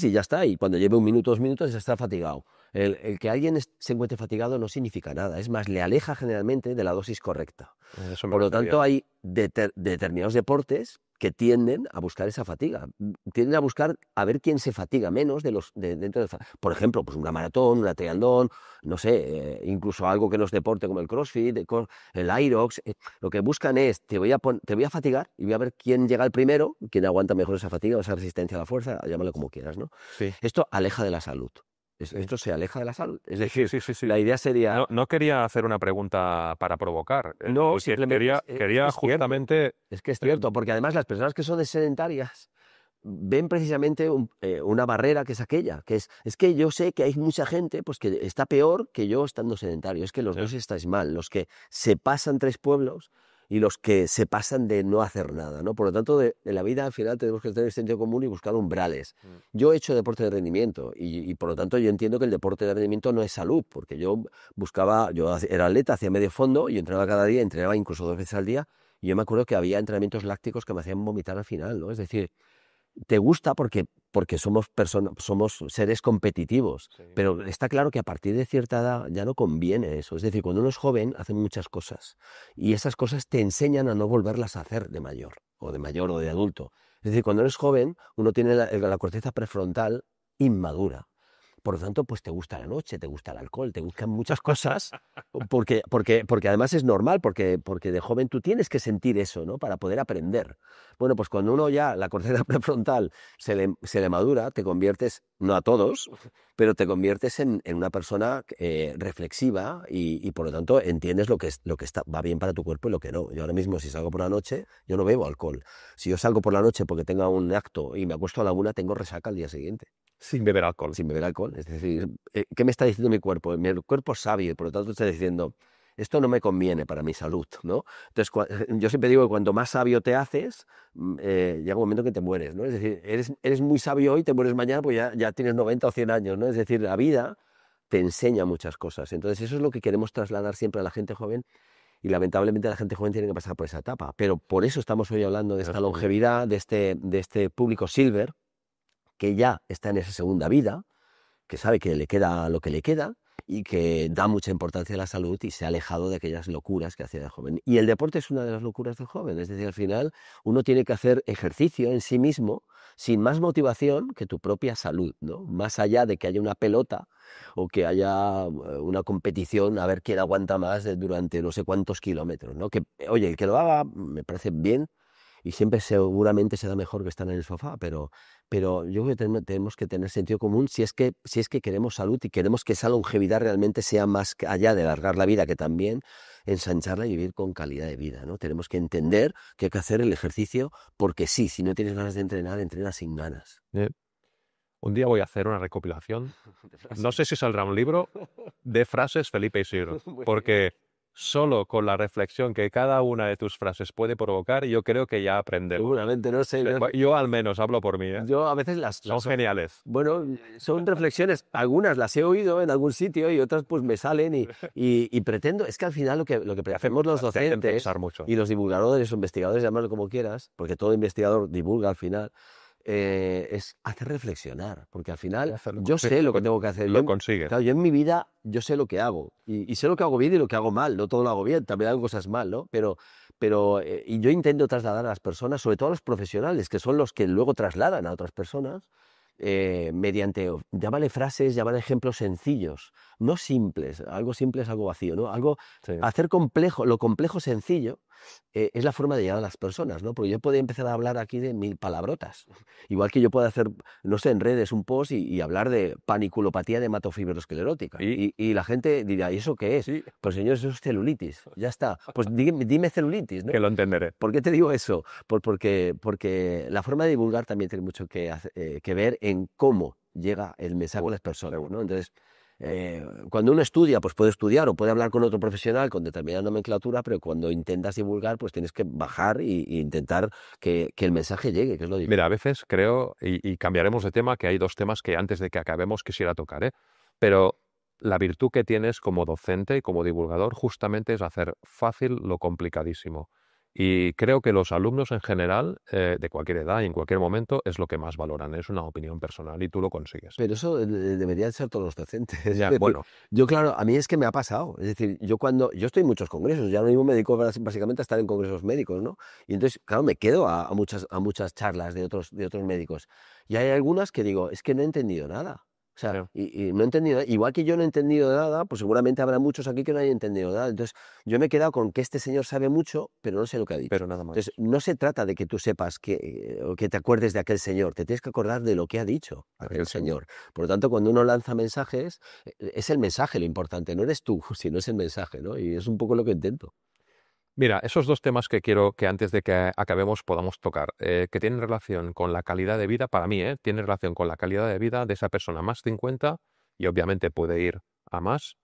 y ya está, y cuando lleve 1 minuto, 2 minutos ya está fatigado. El que alguien se encuentre fatigado no significa nada, es más, le aleja generalmente de la dosis correcta. Por lo tanto, hay determinados deportes que tienden a buscar esa fatiga, tienden a buscar a ver quién se fatiga menos dentro del... Por ejemplo, pues una maratón, una triatlón, no sé, incluso algo que no es deporte como el CrossFit, el Irox. Lo que buscan es, te voy a fatigar y voy a ver quién llega al primero, quién aguanta mejor esa fatiga o esa resistencia a la fuerza, llámalo como quieras, ¿no? Sí. Esto aleja de la salud. Esto se aleja de la salud. Es decir, la idea sería... No quería hacer una pregunta para provocar. No, simplemente quería justamente... Es que es cierto, porque además las personas que son sedentarias ven precisamente una barrera que es aquella, que es que yo sé que hay mucha gente pues, que está peor que yo estando sedentario. Es que los dos estáis mal, los que se pasan 3 pueblos y los que se pasan de no hacer nada, ¿no? Por lo tanto, de la vida al final tenemos que tener sentido común y buscar umbrales. Yo he hecho deporte de rendimiento y por lo tanto yo entiendo que el deporte de rendimiento no es salud, porque yo era atleta, hacía medio fondo, yo entrenaba cada día, entrenaba incluso 2 veces al día, y yo me acuerdo que había entrenamientos lácticos que me hacían vomitar al final, ¿no? Es decir, te gusta porque somos seres competitivos, pero está claro que a partir de cierta edad ya no conviene eso. Es decir, cuando uno es joven hace muchas cosas y esas cosas te enseñan a no volverlas a hacer de mayor o de adulto. Es decir, cuando eres joven uno tiene la corteza prefrontal inmadura. Por lo tanto, pues te gusta la noche, te gusta el alcohol, te gustan muchas cosas, porque además es normal, porque de joven tú tienes que sentir eso, ¿no? Para poder aprender. Bueno, pues cuando uno ya, la corteza prefrontal se le madura, te conviertes, no a todos, pero te conviertes en una persona reflexiva y por lo tanto entiendes lo que va bien para tu cuerpo y lo que no. Yo ahora mismo si salgo por la noche, yo no bebo alcohol. Si yo salgo por la noche porque tenga un acto y me acuesto a la 1, tengo resaca al día siguiente. Sin beber alcohol. Sin beber alcohol. Es decir, ¿qué me está diciendo mi cuerpo? Mi cuerpo es sabio y por lo tanto está diciendo, esto no me conviene para mi salud, ¿no? Entonces, yo siempre digo que cuanto más sabio te haces, llega un momento que te mueres, ¿no? Es decir, eres muy sabio hoy, te mueres mañana, pues ya tienes 90 o 100 años, ¿no? Es decir, la vida te enseña muchas cosas. Entonces, eso es lo que queremos trasladar siempre a la gente joven. Y lamentablemente la gente joven tiene que pasar por esa etapa. Pero por eso estamos hoy hablando de esta longevidad, de este público silver, que ya está en esa segunda vida, que sabe que le queda lo que le queda y que da mucha importancia a la salud y se ha alejado de aquellas locuras que hacía de joven. Y el deporte es una de las locuras del joven, es decir, al final uno tiene que hacer ejercicio en sí mismo sin más motivación que tu propia salud, ¿no? Más allá de que haya una pelota o que haya una competición a ver quién aguanta más durante no sé cuántos kilómetros, ¿no? Que, oye, el que lo haga me parece bien y siempre seguramente se da mejor que estar en el sofá, pero yo creo que tenemos que tener sentido común si es que queremos salud y queremos que esa longevidad realmente sea más allá de alargar la vida, que también ensancharla y vivir con calidad de vida, ¿no? Tenemos que entender que hay que hacer el ejercicio porque sí, si no tienes ganas de entrenar, entrena sin ganas. Un día voy a hacer una recopilación, no sé si saldrá un libro, de frases Felipe Isidro, porque solo con la reflexión que cada una de tus frases puede provocar, yo creo que ya aprendemos. Seguramente, no sé. Yo al menos hablo por mí, ¿eh? Yo a veces son geniales. Bueno, son reflexiones, algunas las he oído en algún sitio y otras pues me salen y pretendo, es que al final lo que hacemos los docentes y los divulgadores o investigadores, llamarlo como quieras, porque todo investigador divulga al final, es hacer reflexionar, porque al final yo sé lo que tengo que hacer. Lo consigues. Claro, yo en mi vida yo sé lo que hago y sé lo que hago bien y lo que hago mal, no todo lo hago bien, también hago cosas mal, ¿no? Pero y yo intento trasladar a las personas, sobre todo a los profesionales, que son los que luego trasladan a otras personas, mediante, llámale frases, llámale ejemplos sencillos, no simples, algo simple es algo vacío, ¿no? Hacer complejo, lo complejo sencillo, es la forma de llegar a las personas, ¿no? Porque yo podría empezar a hablar aquí de 1000 palabrotas, igual que yo puedo hacer, no sé, en redes un post y hablar de paniculopatía de hematofibrosclerótica, y la gente dirá, ¿y eso qué es? Sí. Pues señor, eso es celulitis, ya está, pues dime celulitis, ¿no? Que lo entenderé. ¿Por qué te digo eso? Porque la forma de divulgar también tiene mucho que ver en cómo llega el mensaje a las personas, ¿no? Entonces, Cuando uno estudia, pues puede estudiar o puede hablar con otro profesional con determinada nomenclatura, pero cuando intentas divulgar, pues tienes que bajar y intentar que el mensaje llegue, que es lo difícil. Mira, a veces creo, y cambiaremos de tema, que hay dos temas que antes de que acabemos quisiera tocar, ¿eh? Pero la virtud que tienes como docente y como divulgador justamente es hacer fácil lo complicadísimo. Y creo que los alumnos en general, de cualquier edad y en cualquier momento, es lo que más valoran. Es una opinión personal y tú lo consigues. Pero eso deberían ser todos los docentes. Es Ya, decir, bueno, yo, claro, a mí es que me ha pasado. Es decir, yo estoy en muchos congresos, ya ahora mismo me dedico básicamente a estar en congresos médicos, ¿no? Y entonces, claro, me quedo a muchas charlas de otros médicos. Y hay algunas que digo, es que no he entendido nada. O sea, ya, y no he entendido nada. Igual que yo no he entendido nada, pues seguramente habrá muchos aquí que no hayan entendido nada. Entonces, yo me he quedado con que este señor sabe mucho, pero no sé lo que ha dicho. pero nada Entonces, más. no se trata de que tú sepas o que te acuerdes de aquel señor, te tienes que acordar de lo que ha dicho aquel Clarísimo. señor. Por lo tanto, cuando uno lanza mensajes, es el mensaje lo importante, no eres tú, sino es el mensaje, ¿no? Y es un poco lo que intento. Mira, esos dos temas que quiero que antes de que acabemos podamos tocar, que tienen relación con la calidad de vida, para mí, tienen relación con la calidad de vida de esa persona más 50 y obviamente puede ir a más.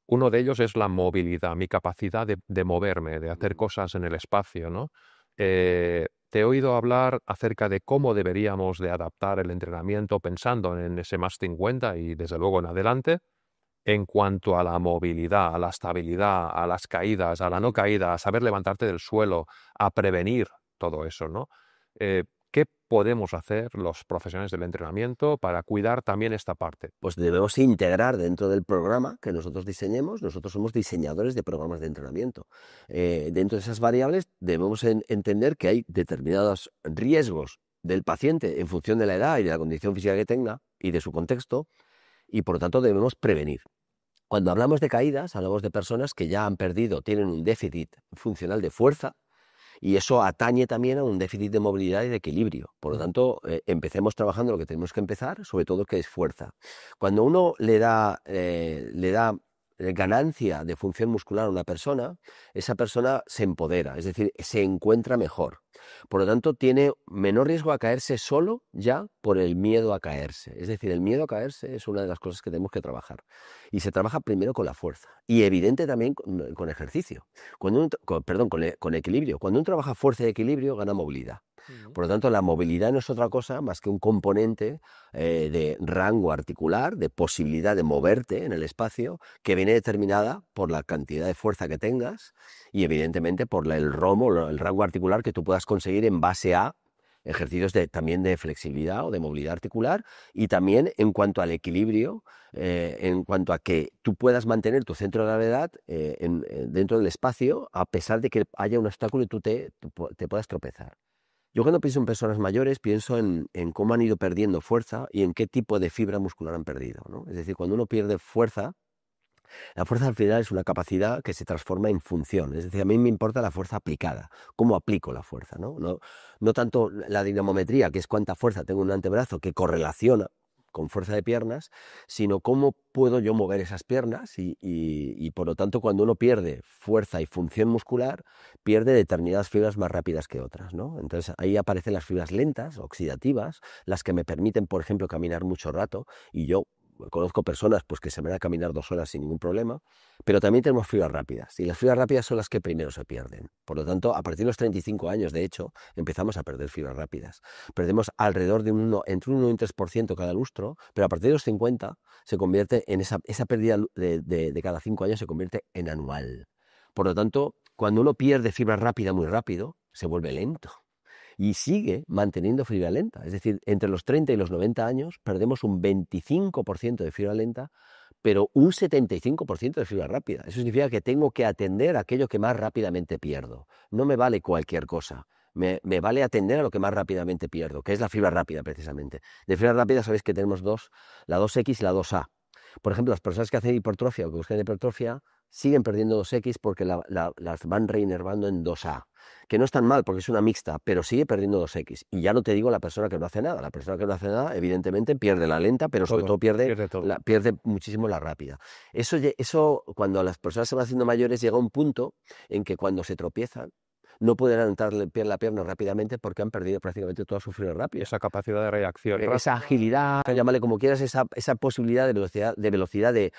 Uno de ellos es la movilidad, mi capacidad de moverme, de hacer Mm. cosas en el espacio, ¿no? Te he oído hablar acerca de cómo deberíamos de adaptar el entrenamiento pensando en ese más 50 y desde luego en adelante. En cuanto a la movilidad, a la estabilidad, a las caídas, a la no caída, a saber levantarte del suelo, a prevenir todo eso, ¿no? ¿Qué podemos hacer los profesionales del entrenamiento para cuidar también esta parte? Pues debemos integrar dentro del programa que nosotros diseñemos, nosotros somos diseñadores de programas de entrenamiento. Dentro de esas variables debemos entender que hay determinados riesgos del paciente en función de la edad y de la condición física que tenga y de su contexto, y por lo tanto debemos prevenir. Cuando hablamos de caídas, hablamos de personas que ya han perdido, tienen un déficit funcional de fuerza, y eso atañe también a un déficit de movilidad y de equilibrio. Por lo Ujú. tanto, empecemos trabajando lo que tenemos que empezar, sobre todo que es fuerza. Cuando uno le da ganancia de función muscular a una persona, esa persona se empodera, es decir, se encuentra mejor. Por lo tanto, tiene menor riesgo a caerse solo ya por el miedo a caerse. Es decir, el miedo a caerse es una de las cosas que tenemos que trabajar. Y se trabaja primero con la fuerza y evidente también con ejercicio. Con equilibrio. Cuando uno trabaja fuerza y equilibrio, gana movilidad. Ujú. Por lo tanto, la movilidad no es otra cosa más que un componente de rango articular, de posibilidad de moverte en el espacio, que viene determinada por la cantidad de fuerza que tengas y evidentemente por el romo, el rango articular que tú puedas conseguir en base a ejercicios también de flexibilidad o de movilidad articular, y también en cuanto al equilibrio, en cuanto a que tú puedas mantener tu centro de gravedad dentro del espacio a pesar de que haya un obstáculo y tú te puedas tropezar. Yo cuando pienso en personas mayores pienso en cómo han ido perdiendo fuerza y en qué tipo de fibra muscular han perdido, ¿no? Es decir, cuando uno pierde fuerza, la fuerza al final es una capacidad que se transforma en función. Es decir, a mí me importa la fuerza aplicada, cómo aplico la fuerza, ¿no? No tanto la dinamometría, que es cuánta fuerza tengo en un antebrazo, que correlaciona con fuerza de piernas, sino cómo puedo yo mover esas piernas y por lo tanto cuando uno pierde fuerza y función muscular, pierde determinadas fibras más rápidas que otras, ¿no? Entonces ahí aparecen las fibras lentas, oxidativas, las que me permiten, por ejemplo, caminar mucho rato, y yo conozco personas pues, que se van a caminar 2 horas sin ningún problema, pero también tenemos fibras rápidas, y las fibras rápidas son las que primero se pierden. Por lo tanto, a partir de los 35 años, de hecho, empezamos a perder fibras rápidas. Perdemos alrededor de entre un 1 y un 3% cada lustro, pero a partir de los 50 se convierte en esa pérdida de cada 5 años se convierte en anual. Por lo tanto, cuando uno pierde fibra rápida muy rápido, se vuelve lento y sigue manteniendo fibra lenta. Es decir, entre los 30 y los 90 años perdemos un 25% de fibra lenta, pero un 75% de fibra rápida. Eso significa que tengo que atender a aquello que más rápidamente pierdo. No me vale cualquier cosa. Me vale atender a lo que más rápidamente pierdo, que es la fibra rápida precisamente. De fibra rápida sabéis que tenemos dos, la 2X y la 2A. Por ejemplo, las personas que hacen hipertrofia o que buscan hipertrofia siguen perdiendo 2X porque las van reinervando en 2A, que no es tan mal porque es una mixta, pero sigue perdiendo 2X. Y ya no te digo la persona que no hace nada. La persona que no hace nada, evidentemente, pierde la lenta, pero sobre Todo, todo pierde, pierde todo. pierde muchísimo la rápida. Eso, cuando las personas se van haciendo mayores, llega un punto en que cuando se tropiezan, no pueden levantar la pierna rápidamente porque han perdido prácticamente toda su fibra rápida. Esa capacidad de reacción. Esa agilidad, llámale como quieras, esa posibilidad de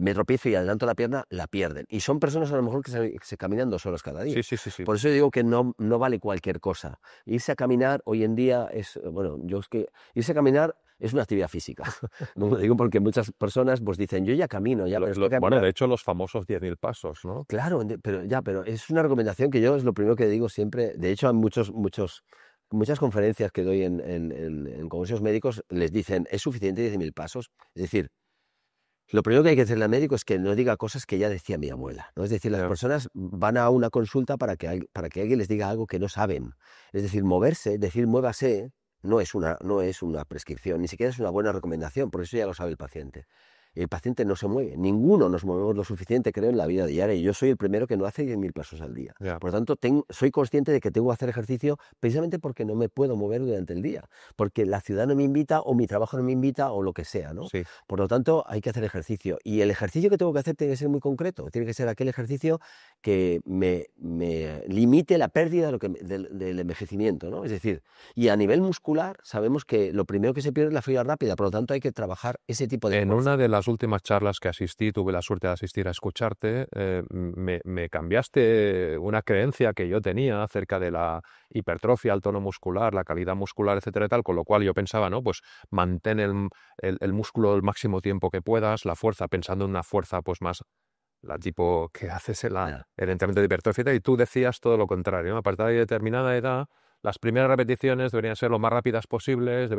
me tropiezo y adelanto la pierna, la pierden. Y son personas a lo mejor que se caminan 2 horas cada día. Sí. Por eso digo que no vale cualquier cosa. Irse a caminar hoy en día irse a caminar es una actividad física. No lo digo porque muchas personas pues dicen, yo ya camino. Bueno, de hecho, los famosos 10.000 pasos, ¿no? Claro, pero es una recomendación que yo es lo primero que digo siempre. De hecho, hay muchas conferencias que doy en congresos médicos, les dicen, ¿es suficiente 10.000 pasos? Es decir, lo primero que hay que decirle al médico es que no diga cosas que ya decía mi abuela, ¿no? Es decir, las personas van a una consulta para que alguien les diga algo que no saben. Es decir, moverse, decir muévase, no es una prescripción, ni siquiera es una buena recomendación, por eso ya lo sabe el paciente. El paciente no se mueve, ninguno nos movemos lo suficiente, creo, en la vida diaria, y yo soy el primero que no hace 10.000 pasos al día. Por lo tanto, soy consciente de que tengo que hacer ejercicio precisamente porque no me puedo mover durante el día, porque la ciudad no me invita, o mi trabajo no me invita, o lo que sea, ¿no? Sí. Por lo tanto, hay que hacer ejercicio, y el ejercicio que tengo que hacer tiene que ser muy concreto, tiene que ser aquel ejercicio que me limite la pérdida del envejecimiento, ¿no? Es decir, y a nivel muscular sabemos que lo primero que se pierde es la fibra rápida, por lo tanto hay que trabajar ese tipo de En fuerza. una de las últimas charlas que asistí, tuve la suerte de asistir a escucharte, me cambiaste una creencia que yo tenía acerca de la hipertrofia, el tono muscular, la calidad muscular, etcétera y tal, con lo cual yo pensaba, ¿no? Pues mantén el músculo el máximo tiempo que puedas, la fuerza, pensando en una fuerza pues más la tipo que haces el entrenamiento de hipertrofia, y tú decías todo lo contrario, ¿no? A partir de determinada edad, las primeras repeticiones deberían ser lo más rápidas posibles,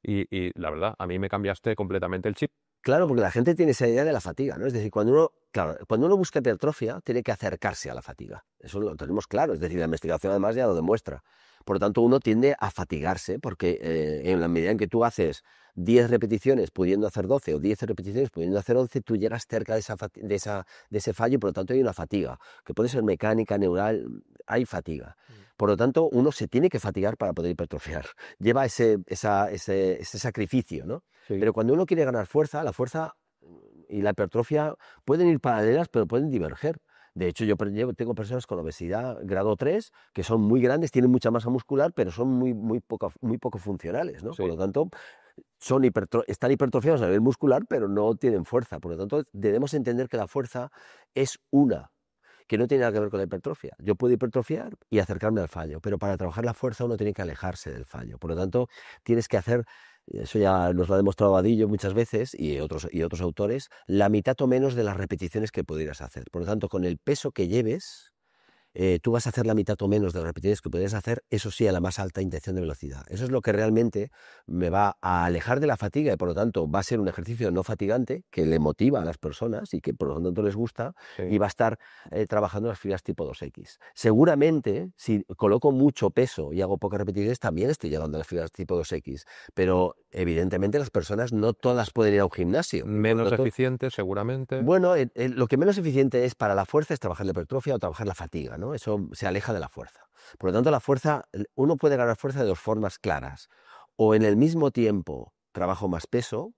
y la verdad, a mí me cambiaste completamente el chip. Claro, porque la gente tiene esa idea de la fatiga, ¿no? Es decir, cuando uno busca hipertrofia, tiene que acercarse a la fatiga. Eso lo tenemos claro, es decir, la investigación además ya lo demuestra. Por lo tanto, uno tiende a fatigarse porque en la medida en que tú haces 10 repeticiones pudiendo hacer 12 o 10 repeticiones pudiendo hacer 11, tú llegas cerca de ese fallo y por lo tanto hay una fatiga, que puede ser mecánica, neural, hay fatiga. Por lo tanto, uno se tiene que fatigar para poder hipertrofiar. Lleva ese sacrificio, ¿no? Sí. Pero cuando uno quiere ganar fuerza, la fuerza y la hipertrofia pueden ir paralelas, pero pueden diverger. De hecho, yo tengo personas con obesidad grado 3 que son muy grandes, tienen mucha masa muscular, pero son muy poco funcionales, ¿no? Sí. Por lo tanto, están hipertrofiados a nivel muscular, pero no tienen fuerza. Por lo tanto, debemos entender que la fuerza es que no tiene nada que ver con la hipertrofia. Yo puedo hipertrofiar y acercarme al fallo, pero para trabajar la fuerza uno tiene que alejarse del fallo. Por lo tanto, tienes que hacer, eso ya nos lo ha demostrado Vadillo muchas veces y otros autores, la mitad o menos de las repeticiones que pudieras hacer. Por lo tanto, con el peso que lleves, tú vas a hacer la mitad o menos de las repeticiones que podrías hacer, eso sí, a la más alta intención de velocidad. Eso es lo que realmente me va a alejar de la fatiga y por lo tanto va a ser un ejercicio no fatigante que le motiva a las personas y que por lo tanto les gusta, y va a estar trabajando las fibras tipo 2X. Seguramente, si coloco mucho peso y hago pocas repeticiones, también estoy llegando a las fibras tipo 2X, pero evidentemente las personas no todas pueden ir a un gimnasio. Menos eficiente, seguramente. Bueno, lo que menos eficiente es para la fuerza es trabajar la hipertrofia o trabajar la fatiga, ¿no? Eso se aleja de la fuerza. Por lo tanto, la fuerza, uno puede ganar fuerza de 2 formas claras. O en el mismo tiempo trabajo más peso,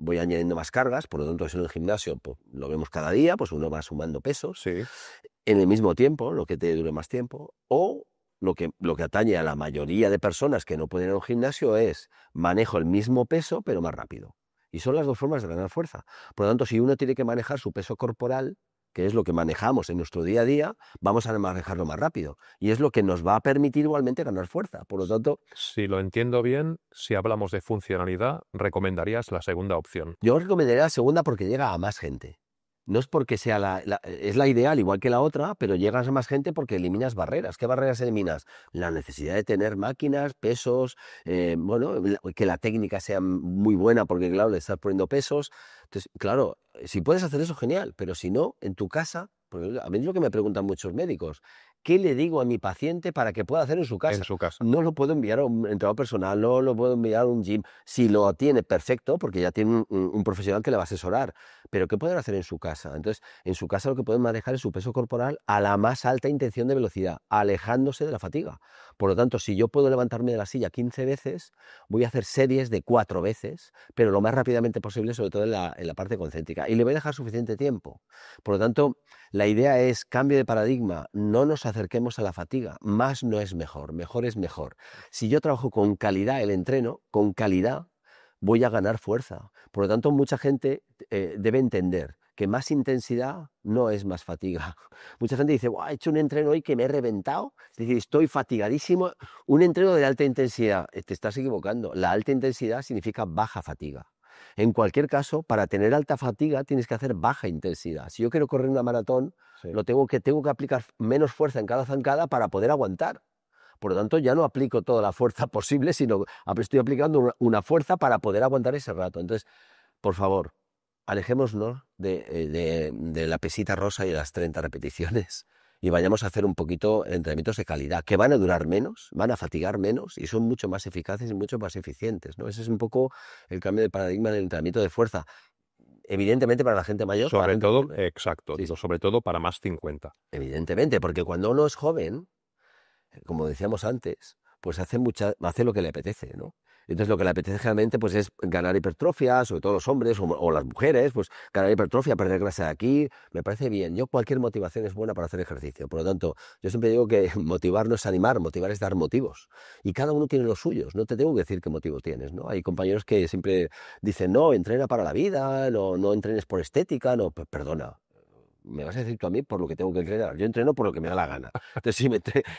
voy añadiendo más cargas, por lo tanto eso en el gimnasio pues, lo vemos cada día, pues uno va sumando pesos. Sí. En el mismo tiempo, lo que te dure más tiempo, o lo que atañe a la mayoría de personas que no pueden ir a un gimnasio es manejo el mismo peso pero más rápido. Y son las 2 formas de ganar fuerza. Por lo tanto, si uno tiene que manejar su peso corporal, que es lo que manejamos en nuestro día a día, vamos a manejarlo más rápido. Y es lo que nos va a permitir igualmente ganar fuerza. Por lo tanto, si lo entiendo bien, si hablamos de funcionalidad, recomendarías la segunda opción. Yo recomendaría la segunda porque llega a más gente. No es porque sea es la ideal, igual que la otra, pero llegas a más gente porque eliminas barreras. ¿Qué barreras eliminas? La necesidad de tener máquinas, pesos, que la técnica sea muy buena porque, claro, le estás poniendo pesos. Entonces, claro, si puedes hacer eso, genial, pero si no, en tu casa, porque a mí es lo que me preguntan muchos médicos, ¿qué le digo a mi paciente para que pueda hacer en su casa? En su casa. No lo puedo enviar a un entrenador personal, no lo puedo enviar a un gym. Si lo tiene, perfecto, porque ya tiene un profesional que le va a asesorar. Pero ¿qué pueden hacer en su casa? Entonces, en su casa lo que pueden manejar es su peso corporal a la más alta intención de velocidad, alejándose de la fatiga. Por lo tanto, si yo puedo levantarme de la silla 15 veces, voy a hacer series de 4 veces, pero lo más rápidamente posible, sobre todo en la parte concéntrica. Y le voy a dejar suficiente tiempo. Por lo tanto, la idea es cambio de paradigma, no nos acerquemos a la fatiga, más no es mejor es mejor. Si yo trabajo con calidad el entreno, con calidad, voy a ganar fuerza. Por lo tanto, mucha gente debe entender que más intensidad no es más fatiga. Mucha gente dice, he hecho un entreno hoy que me he reventado, es decir, estoy fatigadísimo. Un entreno de alta intensidad, te estás equivocando. La alta intensidad significa baja fatiga. En cualquier caso, para tener alta fatiga tienes que hacer baja intensidad. Si yo quiero correr una maratón, Sí. tengo que aplicar menos fuerza en cada zancada para poder aguantar. Por lo tanto, ya no aplico toda la fuerza posible, sino estoy aplicando una fuerza para poder aguantar ese rato. Entonces, por favor, alejémonos de la pesita rosa y de las 30 repeticiones y vayamos a hacer un poquito entrenamientos de calidad, que van a durar menos, van a fatigar menos y son mucho más eficaces y mucho más eficientes, ¿no? Ese es un poco el cambio de paradigma del entrenamiento de fuerza. Evidentemente para la gente mayor... Sobre todo, exacto, Sí, digo, sobre todo para más 50. evidentemente, porque cuando uno es joven, como decíamos antes, pues hace lo que le apetece, ¿no? Entonces lo que le apetece realmente pues es ganar hipertrofia, sobre todo los hombres o las mujeres, pues ganar hipertrofia, perder grasa de aquí, me parece bien. Cualquier motivación es buena para hacer ejercicio. Por lo tanto, yo siempre digo que motivar no es animar, motivar es dar motivos. Y cada uno tiene los suyos, no te tengo que decir qué motivo tienes, ¿no? Hay compañeros que siempre dicen, no, entrena para la vida, no entrenes por estética, no, perdona. Me vas a decir tú a mí por lo que tengo que entrenar. Yo entreno por lo que me da la gana. Entonces,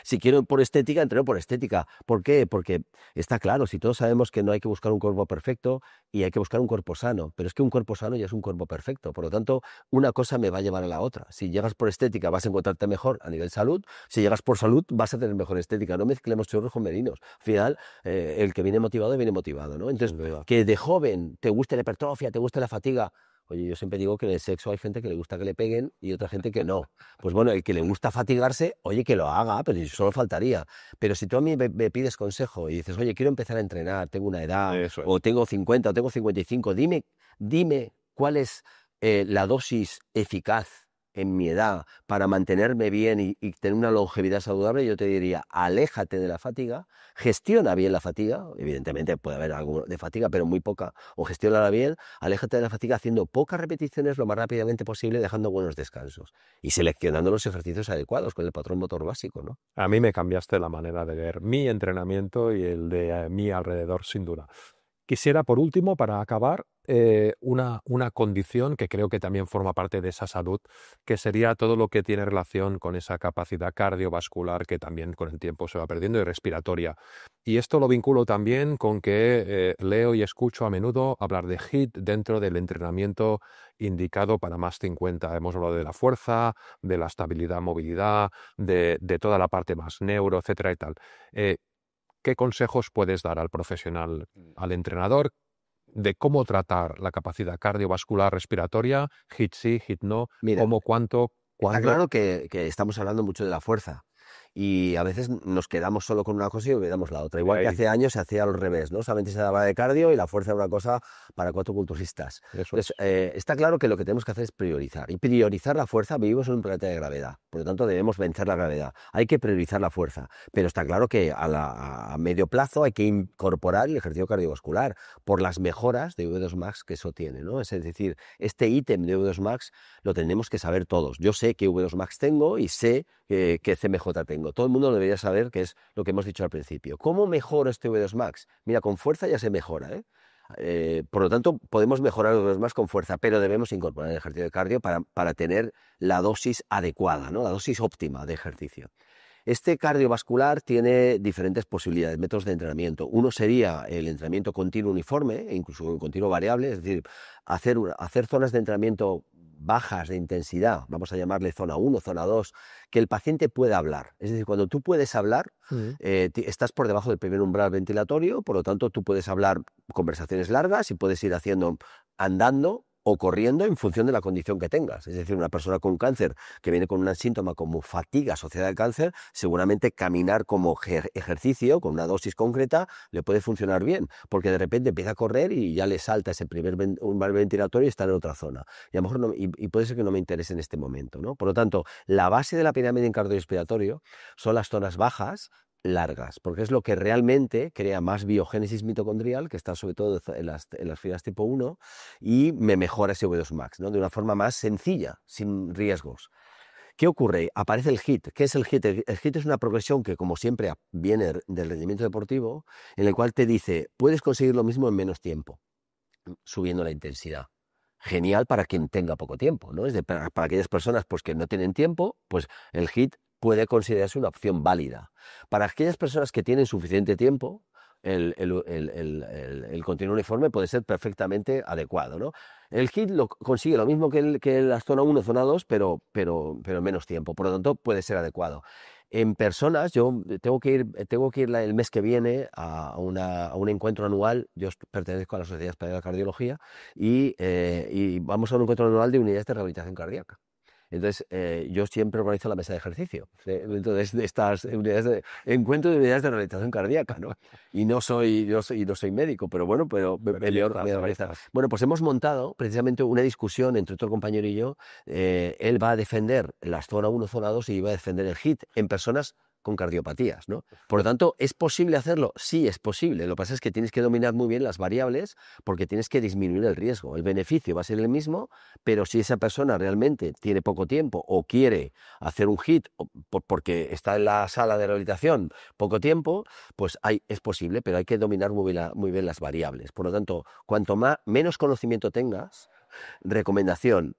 si quiero por estética, entreno por estética. ¿Por qué? Porque está claro, si todos sabemos que no hay que buscar un cuerpo perfecto y hay que buscar un cuerpo sano, pero es que un cuerpo sano ya es un cuerpo perfecto. Por lo tanto, una cosa me va a llevar a la otra. Si llegas por estética, vas a encontrarte mejor a nivel salud. Si llegas por salud, vas a tener mejor estética. No mezclemos chorros con merinos. Al final, el que viene motivado, ¿no? Entonces, que de joven te guste la hipertrofia, te guste la fatiga. Oye, yo siempre digo que en el sexo hay gente que le gusta que le peguen y otra gente que no. Pues bueno, el que le gusta fatigarse, oye, que lo haga, pero solo faltaría. Pero si tú a mí me pides consejo y dices, oye, quiero empezar a entrenar, tengo una edad, Eso es. o tengo 50 o tengo 55, dime cuál es la dosis eficaz en mi edad para mantenerme bien y tener una longevidad saludable, yo te diría, aléjate de la fatiga, gestiona bien la fatiga, evidentemente puede haber algo de fatiga, pero muy poca, o gestiónala bien, aléjate de la fatiga haciendo pocas repeticiones lo más rápidamente posible, dejando buenos descansos y seleccionando los ejercicios adecuados con el patrón motor básico, ¿no? A mí me cambiaste la manera de ver mi entrenamiento y el de mi alrededor, sin duda. Quisiera, por último, para acabar, una condición que creo que también forma parte de esa salud, que sería todo lo que tiene relación con esa capacidad cardiovascular que también con el tiempo se va perdiendo y respiratoria. Y esto lo vinculo también con que leo y escucho a menudo hablar de HIIT dentro del entrenamiento indicado para más 50. Hemos hablado de la fuerza, de la estabilidad, movilidad, de toda la parte más neuro, etcétera y tal. ¿Qué consejos puedes dar al profesional, al entrenador, de cómo tratar la capacidad cardiovascular respiratoria, HIIT sí, HIIT no, Mira, cómo, cuánto, está cuándo? claro que estamos hablando mucho de la fuerza y a veces nos quedamos solo con una cosa y olvidamos la otra. Igual que Ahí, hace años se hacía al revés, ¿no? Solamente se daba de cardio y la fuerza era una cosa para 4 culturistas. eso Entonces, es. está claro que lo que tenemos que hacer es priorizar. Y priorizar la fuerza, vivimos en un planeta de gravedad. Por lo tanto, debemos vencer la gravedad. Hay que priorizar la fuerza. Pero está claro que a medio plazo hay que incorporar el ejercicio cardiovascular por las mejoras de V2 Max que eso tiene, ¿no? Es decir, este ítem de V2 Max lo tenemos que saber todos. Yo sé qué V2 Max tengo y sé qué CMJ tengo. Todo el mundo debería saber qué es lo que hemos dicho al principio. ¿Cómo mejoro este V2 Max? Mira, con fuerza ya se mejora, ¿eh? Por lo tanto, podemos mejorar los más con fuerza, pero debemos incorporar el ejercicio de cardio para tener la dosis adecuada, ¿no? La dosis óptima de ejercicio. Este cardiovascular tiene diferentes posibilidades, métodos de entrenamiento. Uno sería el entrenamiento continuo uniforme, e incluso un continuo variable, es decir, hacer zonas de entrenamiento bajas de intensidad, vamos a llamarle zona 1, zona 2, que el paciente pueda hablar. Es decir, cuando tú puedes hablar, Mm. estás por debajo del primer umbral ventilatorio, por lo tanto tú puedes hablar conversaciones largas y puedes ir haciendo andando o corriendo en función de la condición que tengas. Es decir, una persona con cáncer que viene con un síntoma como fatiga asociada al cáncer, seguramente caminar como ejercicio, con una dosis concreta, le puede funcionar bien, porque de repente empieza a correr y ya le salta ese primer umbral ventilatorio y está en otra zona. Y a lo mejor y puede ser que no me interese en este momento, ¿no? Por lo tanto, la base de la pirámide en cardiorrespiratorio son las zonas bajas, largas, porque es lo que realmente crea más biogénesis mitocondrial, que está sobre todo en las fibras tipo 1, y me mejora ese V2 Max, ¿no? De una forma más sencilla, sin riesgos. ¿Qué ocurre? Aparece el HIIT. ¿Qué es el HIIT? El HIIT es una progresión que, como siempre, viene del rendimiento deportivo, en el cual te dice, puedes conseguir lo mismo en menos tiempo, subiendo la intensidad. Genial para quien tenga poco tiempo, ¿no? Para aquellas personas pues, que no tienen tiempo, pues el HIIT puede considerarse una opción válida. Para aquellas personas que tienen suficiente tiempo, el continuo uniforme puede ser perfectamente adecuado, ¿no? El HIIT consigue lo mismo que la zona 1, zona 2, pero en menos tiempo, por lo tanto puede ser adecuado. En personas, yo tengo que ir el mes que viene a un encuentro anual. Yo pertenezco a la Sociedad Española de Cardiología y vamos a un encuentro anual de unidades de rehabilitación cardíaca. Entonces, yo siempre organizo la mesa de ejercicio dentro de estas unidades encuentro de unidades de rehabilitación cardíaca, ¿no? Y no soy médico, pero bueno, me organizo. Bueno, pues hemos montado precisamente una discusión entre otro compañero y yo. Él va a defender la zona 1, zona 2 y va a defender el HIIT en personas con cardiopatías, ¿no? Por lo tanto, ¿es posible hacerlo? Sí, es posible. Lo que pasa es que tienes que dominar muy bien las variables porque tienes que disminuir el riesgo. El beneficio va a ser el mismo, pero si esa persona realmente tiene poco tiempo o quiere hacer un HIIT porque está en la sala de rehabilitación poco tiempo, pues es posible, pero hay que dominar muy bien las variables. Por lo tanto, cuanto menos conocimiento tengas, recomendación,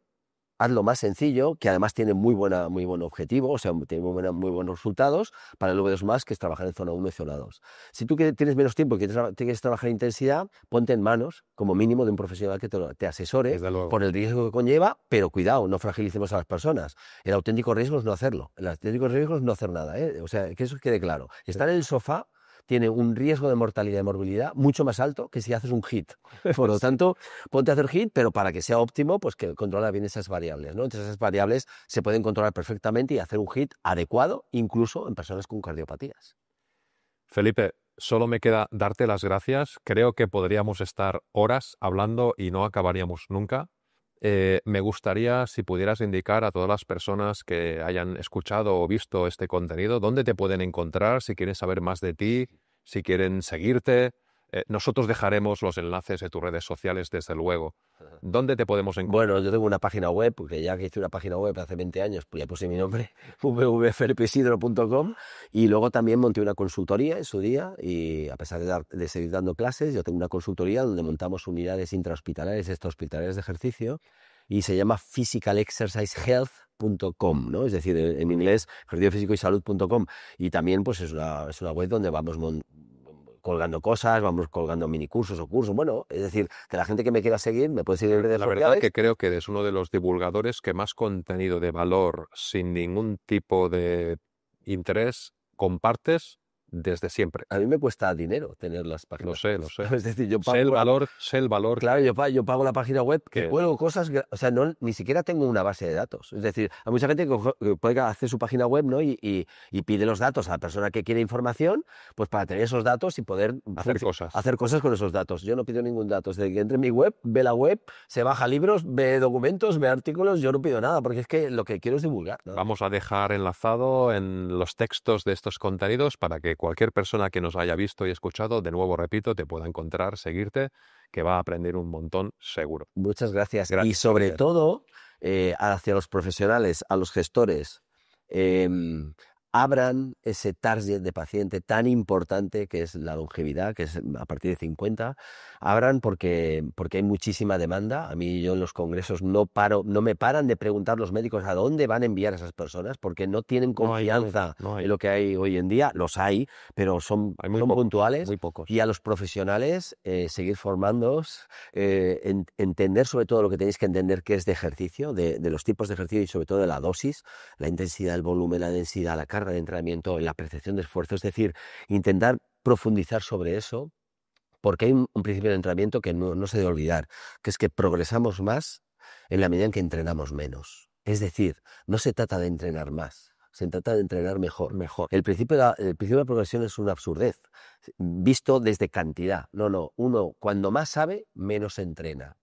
hazlo más sencillo, que además tiene muy buen objetivo, o sea, tiene muy buenos resultados para el V2+, que es trabajar en zona 1 y zona 2. Si tú tienes menos tiempo y quieres trabajar en intensidad, ponte en manos, como mínimo, de un profesional que te asesore por el riesgo que conlleva, pero cuidado, no fragilicemos a las personas. El auténtico riesgo es no hacerlo. El auténtico riesgo es no hacer nada, ¿eh? O sea, que eso quede claro. Estar en el sofá tiene un riesgo de mortalidad y morbilidad mucho más alto que si haces un HIIT. Por lo tanto, ponte a hacer HIIT, pero para que sea óptimo, pues que controla bien esas variables, ¿no? Entonces, esas variables se pueden controlar perfectamente y hacer un HIIT adecuado, incluso en personas con cardiopatías. Felipe, solo me queda darte las gracias. Creo que podríamos estar horas hablando y no acabaríamos nunca. Me gustaría si pudieras indicar a todas las personas que hayan escuchado o visto este contenido, dónde te pueden encontrar, si quieren saber más de ti, si quieren seguirte. Nosotros dejaremos los enlaces de tus redes sociales, desde luego. ¿Dónde te podemos encontrar? Bueno, yo tengo una página web, porque ya que hice una página web hace 20 años, pues ya puse mi nombre, www.felipesidro.com, y luego también monté una consultoría en su día, y a pesar de seguir dando clases, yo tengo una consultoría donde montamos unidades intrahospitalarias y extrahospitalarias de ejercicio, y se llama physicalexercisehealth.com, ¿no? Es decir, en inglés, ejerciciofísicoysalud.com, y también pues es una web donde vamos colgando cosas, vamos colgando minicursos o cursos. Bueno, es decir, que la gente que me quiera seguir me puede seguir en redes sociales. La verdad que creo que eres uno de los divulgadores que más contenido de valor, sin ningún tipo de interés, compartes desde siempre. A mí me cuesta dinero tener las páginas. Lo sé. Es decir, yo pago sé el valor. Claro, yo pago la página web, que cuelgo cosas, o sea, ni siquiera tengo una base de datos. Es decir, hay mucha gente que puede hacer su página web, ¿no? y pide los datos a la persona que quiere información, pues para tener esos datos y poder hacer cosas con esos datos. Yo no pido ningún dato. Desde que entre en mi web, ve la web, se baja libros, ve documentos, ve artículos, yo no pido nada, porque es que lo que quiero es divulgar, ¿no? Vamos a dejar enlazado en los textos de estos contenidos para que cualquier persona que nos haya visto y escuchado, de nuevo repito, te pueda encontrar, seguirte, que va a aprender un montón seguro. Muchas gracias. Y sobre todo, hacia los profesionales, a los gestores, abran ese target de paciente tan importante que es la longevidad, que es a partir de 50, abran porque hay muchísima demanda. A mí, yo en los congresos no me paran de preguntar los médicos a dónde van a enviar a esas personas, porque no tienen confianza en lo que hay hoy en día. Los hay, pero son puntuales. Muy pocos. Y a los profesionales, seguir formándoos, entender sobre todo lo que tenéis que entender, que es de ejercicio, de los tipos de ejercicio y sobre todo de la dosis, la intensidad, el volumen, la densidad, la carga de entrenamiento, la percepción de esfuerzo. Es decir, intentar profundizar sobre eso, porque hay un principio de entrenamiento que no se debe olvidar, que es que progresamos más en la medida en que entrenamos menos. Es decir, no se trata de entrenar más, se trata de entrenar mejor. El principio de la progresión es una absurdez, visto desde cantidad. No, uno cuando más sabe, menos entrena.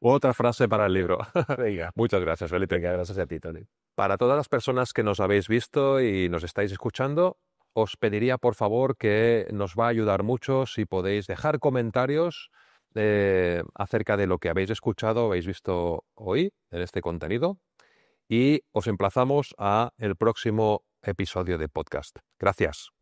Otra frase para el libro. Venga. Muchas gracias, Felipe. Venga, gracias a ti, Tony. Para todas las personas que nos habéis visto y nos estáis escuchando, os pediría por favor que nos va a ayudar mucho si podéis dejar comentarios acerca de lo que habéis escuchado o habéis visto hoy en este contenido y os emplazamos a el próximo episodio de podcast. Gracias.